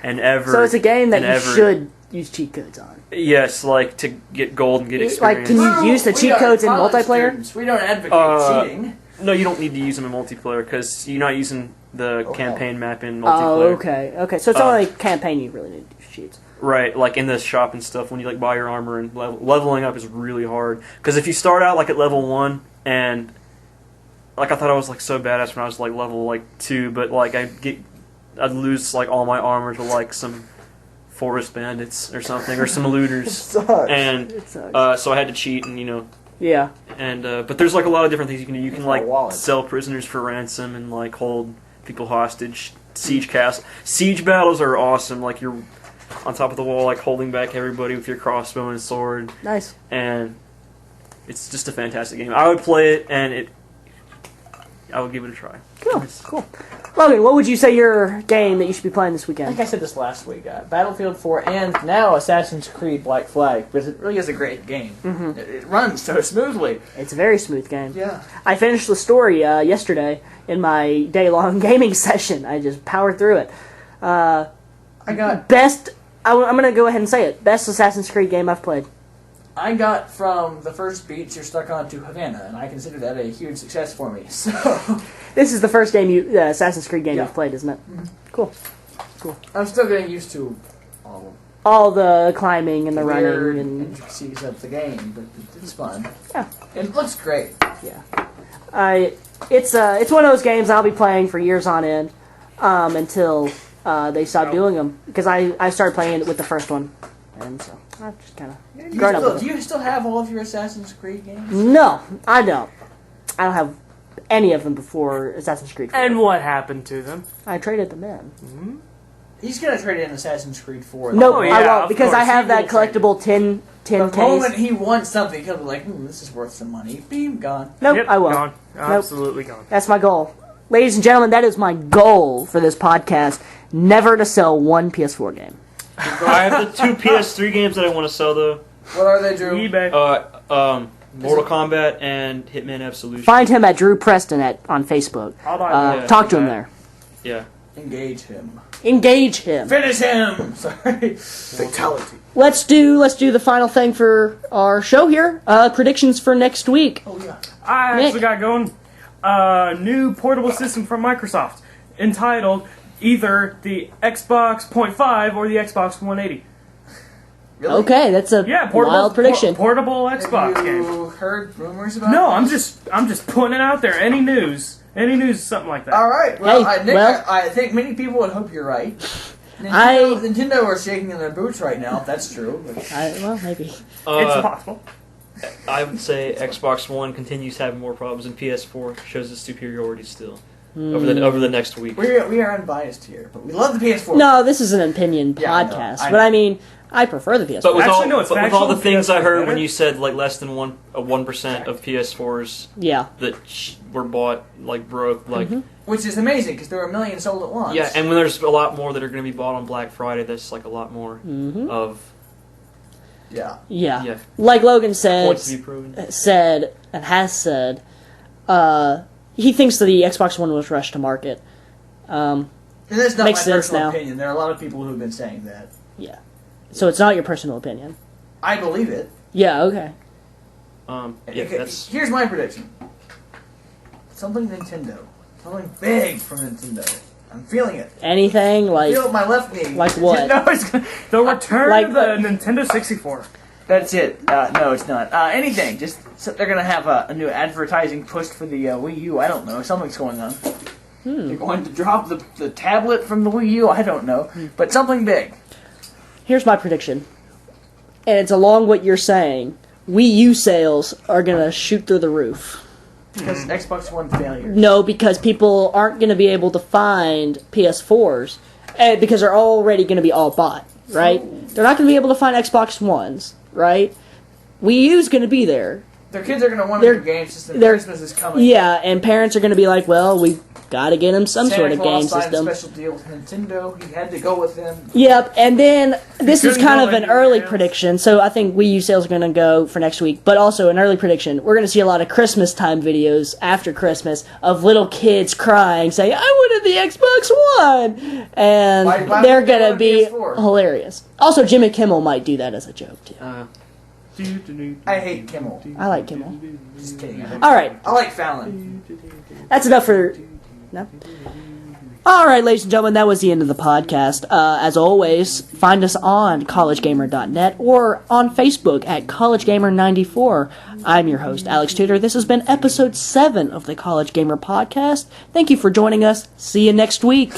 [SPEAKER 3] and ever.
[SPEAKER 2] So it's a game that
[SPEAKER 3] and
[SPEAKER 2] you
[SPEAKER 3] ever.
[SPEAKER 2] should use cheat codes on.
[SPEAKER 3] Yes, like to get gold and get
[SPEAKER 2] Like,
[SPEAKER 3] experience.
[SPEAKER 2] can you use the
[SPEAKER 4] We
[SPEAKER 2] cheat
[SPEAKER 4] are
[SPEAKER 2] codes in
[SPEAKER 4] college
[SPEAKER 2] multiplayer?
[SPEAKER 4] students. We don't advocate cheating.
[SPEAKER 3] No, you don't need to use them in multiplayer because you're not using the
[SPEAKER 4] Oh,
[SPEAKER 3] campaign map in
[SPEAKER 2] Oh,
[SPEAKER 3] multiplayer.
[SPEAKER 2] okay. Okay, so it's only campaign you really need to use cheats.
[SPEAKER 3] Right, like in the shop and stuff, when you like buy your armor and leveling up is really hard. Because if you start out like at level 1 and like I thought I was like so badass when I was like level like 2, but like I'd lose like all my armor to like some forest bandits or something or some looters,
[SPEAKER 4] Sucks.
[SPEAKER 3] and
[SPEAKER 2] It sucks.
[SPEAKER 3] so I had to cheat and
[SPEAKER 2] Yeah.
[SPEAKER 3] and but there's like a lot of different things you can do. You can
[SPEAKER 4] My
[SPEAKER 3] like
[SPEAKER 4] wallet.
[SPEAKER 3] sell prisoners for ransom and like hold people hostage. Siege battles are awesome. Like you're on top of the wall, like holding back everybody with your crossbow and sword,
[SPEAKER 2] Nice.
[SPEAKER 3] and it's just a fantastic game. I would play it, and I would give it a try.
[SPEAKER 2] Cool. Cool. Logan, what would you say your game that you should be playing this
[SPEAKER 4] I think
[SPEAKER 2] weekend?
[SPEAKER 4] I said this last week. Battlefield 4 and now Assassin's Creed Black Flag, because it really is a great game.
[SPEAKER 2] Mm-hmm.
[SPEAKER 4] It runs so smoothly.
[SPEAKER 2] It's a very smooth game.
[SPEAKER 4] Yeah.
[SPEAKER 2] I finished the story yesterday in my day-long gaming session. I just powered through it.
[SPEAKER 4] I got
[SPEAKER 2] Best... I'm going to go ahead and say it. Best Assassin's Creed game I've played.
[SPEAKER 4] from the first beach you're stuck on to Havana, and I consider that a huge success for me. So
[SPEAKER 2] This is the first game Assassin's Creed game
[SPEAKER 4] Yeah.
[SPEAKER 2] you've played, isn't it? Cool.
[SPEAKER 4] I'm still getting used to all
[SPEAKER 2] All the climbing and the
[SPEAKER 4] weird
[SPEAKER 2] running and...
[SPEAKER 4] intricacies of the game, but it's fun.
[SPEAKER 2] Yeah.
[SPEAKER 4] It looks great.
[SPEAKER 2] It's one of those games I'll be playing for years on end until they stop doing them. Because I started playing it with the first one. And so I've just kind of grown up with
[SPEAKER 4] Do
[SPEAKER 2] it.
[SPEAKER 4] you still have all of your Assassin's Creed games?
[SPEAKER 2] No, I don't. I don't have any of them before Assassin's Creed 4.
[SPEAKER 5] And what happened to them?
[SPEAKER 2] I traded them in.
[SPEAKER 4] He's gonna trade in Assassin's Creed 4.
[SPEAKER 2] Nope,
[SPEAKER 5] Oh,
[SPEAKER 2] I
[SPEAKER 5] yeah,
[SPEAKER 2] won't,
[SPEAKER 5] of
[SPEAKER 2] because I
[SPEAKER 5] course,
[SPEAKER 2] have
[SPEAKER 5] he
[SPEAKER 2] that
[SPEAKER 5] will trade
[SPEAKER 2] collectible 10
[SPEAKER 4] The moment
[SPEAKER 2] case.
[SPEAKER 4] he wants something, he'll be like, this is worth some money. Beam, gone.
[SPEAKER 2] Nope,
[SPEAKER 5] Yep,
[SPEAKER 2] I won't.
[SPEAKER 5] gone. Absolutely gone.
[SPEAKER 2] That's my goal. Ladies and gentlemen, that is my goal for this podcast. Never to sell one PS4 game.
[SPEAKER 3] I have the 2 PS3 games that I want to sell though.
[SPEAKER 4] What are they, Drew?
[SPEAKER 5] eBay.
[SPEAKER 3] Mortal Kombat and Hitman Absolution.
[SPEAKER 2] Find him at Drew Preston on Facebook.
[SPEAKER 5] I'll buy
[SPEAKER 3] Yeah,
[SPEAKER 2] Talk to him
[SPEAKER 3] that.
[SPEAKER 2] there.
[SPEAKER 3] Yeah.
[SPEAKER 4] Engage him.
[SPEAKER 2] Engage him.
[SPEAKER 4] Finish him! Sorry. Fatality.
[SPEAKER 2] Let's do the final thing for our show here. Predictions for next week.
[SPEAKER 4] Oh, yeah.
[SPEAKER 5] I
[SPEAKER 2] Nick.
[SPEAKER 5] actually got going. New portable system from Microsoft entitled either the Xbox .5 or the Xbox 180.
[SPEAKER 4] Really?
[SPEAKER 2] Okay, that's a
[SPEAKER 5] Yeah, portable
[SPEAKER 2] wild prediction.
[SPEAKER 5] portable Xbox
[SPEAKER 4] Have
[SPEAKER 5] game.
[SPEAKER 4] you heard rumors about
[SPEAKER 5] No,
[SPEAKER 4] this?
[SPEAKER 5] I'm just putting it out there. Any news, something like that.
[SPEAKER 4] All right. Well,
[SPEAKER 2] Hey,
[SPEAKER 4] Nick,
[SPEAKER 2] well-
[SPEAKER 4] I think many people would hope you're right.
[SPEAKER 2] I-
[SPEAKER 4] Nintendo are shaking in their boots right now, if that's true. But
[SPEAKER 2] Well, maybe.
[SPEAKER 5] It's
[SPEAKER 3] Uh,
[SPEAKER 5] possible.
[SPEAKER 3] I would say Xbox One continues having more problems, and PS4 shows its superiority still over the next week.
[SPEAKER 4] we are unbiased here, but we love the PS4.
[SPEAKER 2] No, this is an opinion
[SPEAKER 4] Yeah, I know,
[SPEAKER 2] podcast,
[SPEAKER 4] I
[SPEAKER 2] but
[SPEAKER 4] know.
[SPEAKER 2] I mean, I prefer the PS4.
[SPEAKER 3] But with
[SPEAKER 5] Actually,
[SPEAKER 3] all,
[SPEAKER 5] no, it's
[SPEAKER 3] but with all the
[SPEAKER 5] factual.
[SPEAKER 3] things I
[SPEAKER 5] PS4
[SPEAKER 3] heard
[SPEAKER 5] better.
[SPEAKER 3] when you said like less than 1% of PS4s
[SPEAKER 2] yeah.
[SPEAKER 3] that were bought like broke, like
[SPEAKER 4] Which is amazing, because there were a million sold at once.
[SPEAKER 3] yeah, and when there's a lot more that are going to be bought on Black Friday, that's like a lot more of
[SPEAKER 4] Yeah.
[SPEAKER 2] Yeah. Like Logan said,
[SPEAKER 3] points to be proven.
[SPEAKER 2] and has said, he thinks that the Xbox One was rushed to market.
[SPEAKER 4] And that's not
[SPEAKER 2] Makes
[SPEAKER 4] my
[SPEAKER 2] sense
[SPEAKER 4] personal
[SPEAKER 2] now.
[SPEAKER 4] opinion. There are a lot of people who've been saying that.
[SPEAKER 2] Yeah. So it's not your personal opinion.
[SPEAKER 4] I believe it.
[SPEAKER 2] Yeah, okay.
[SPEAKER 3] Yeah,
[SPEAKER 4] Okay,
[SPEAKER 3] that's
[SPEAKER 4] here's my prediction. Something Nintendo. Something big from Nintendo. I'm feeling it.
[SPEAKER 2] Anything like
[SPEAKER 4] Feel my left knee.
[SPEAKER 2] like what?
[SPEAKER 4] No, it's gonna,
[SPEAKER 5] The return
[SPEAKER 2] like-
[SPEAKER 5] of the Nintendo 64.
[SPEAKER 4] that's it. No, it's not. Anything. Just so they're gonna have a new advertising push for the Wii U. I don't know. Something's going on. They're going to drop the tablet from the Wii U. I don't know, but something big.
[SPEAKER 2] Here's my prediction, and it's along what you're saying. Wii U sales are gonna shoot through the roof.
[SPEAKER 4] Because Xbox One failure.
[SPEAKER 2] No, because people aren't gonna be able to find PS4s, because they're already gonna be all bought, right? They're not gonna be able to find Xbox Ones, right? Wii U's gonna be there.
[SPEAKER 4] Their kids are gonna want
[SPEAKER 2] They're-
[SPEAKER 4] their game system.
[SPEAKER 2] they're-
[SPEAKER 4] Christmas is coming.
[SPEAKER 2] Yeah, and parents are gonna be like, well, we gotta get them some
[SPEAKER 4] Santa
[SPEAKER 2] sort of
[SPEAKER 4] Claus
[SPEAKER 2] game
[SPEAKER 4] signed
[SPEAKER 2] system.
[SPEAKER 4] a special deal with Nintendo. He had to go with them.
[SPEAKER 2] Yep, and then this is
[SPEAKER 5] couldn't
[SPEAKER 2] kind
[SPEAKER 5] go
[SPEAKER 2] of an
[SPEAKER 5] anywhere
[SPEAKER 2] early
[SPEAKER 5] else.
[SPEAKER 2] prediction, so I think Wii U sales are going to go for next week, but also an early prediction. We're going to see a lot of Christmas time videos after Christmas of little kids crying, saying, I wanted the Xbox One! And
[SPEAKER 4] Why
[SPEAKER 2] they're
[SPEAKER 4] would they
[SPEAKER 2] going to
[SPEAKER 4] want
[SPEAKER 2] be
[SPEAKER 4] PS4?
[SPEAKER 2] hilarious. Also, Jimmy Kimmel might do that as a joke, too.
[SPEAKER 4] I hate Kimmel.
[SPEAKER 2] I like Kimmel.
[SPEAKER 4] Just kidding.
[SPEAKER 2] Alright,
[SPEAKER 4] I like Fallon.
[SPEAKER 2] that's enough for... No? Alright, ladies and gentlemen, that was the end of the podcast. As always, find us on collegegamer.net or on Facebook at collegegamer94. I'm your host, Alex Tudor. This has been episode 7 of the College Gamer Podcast. Thank you for joining us. See you next week.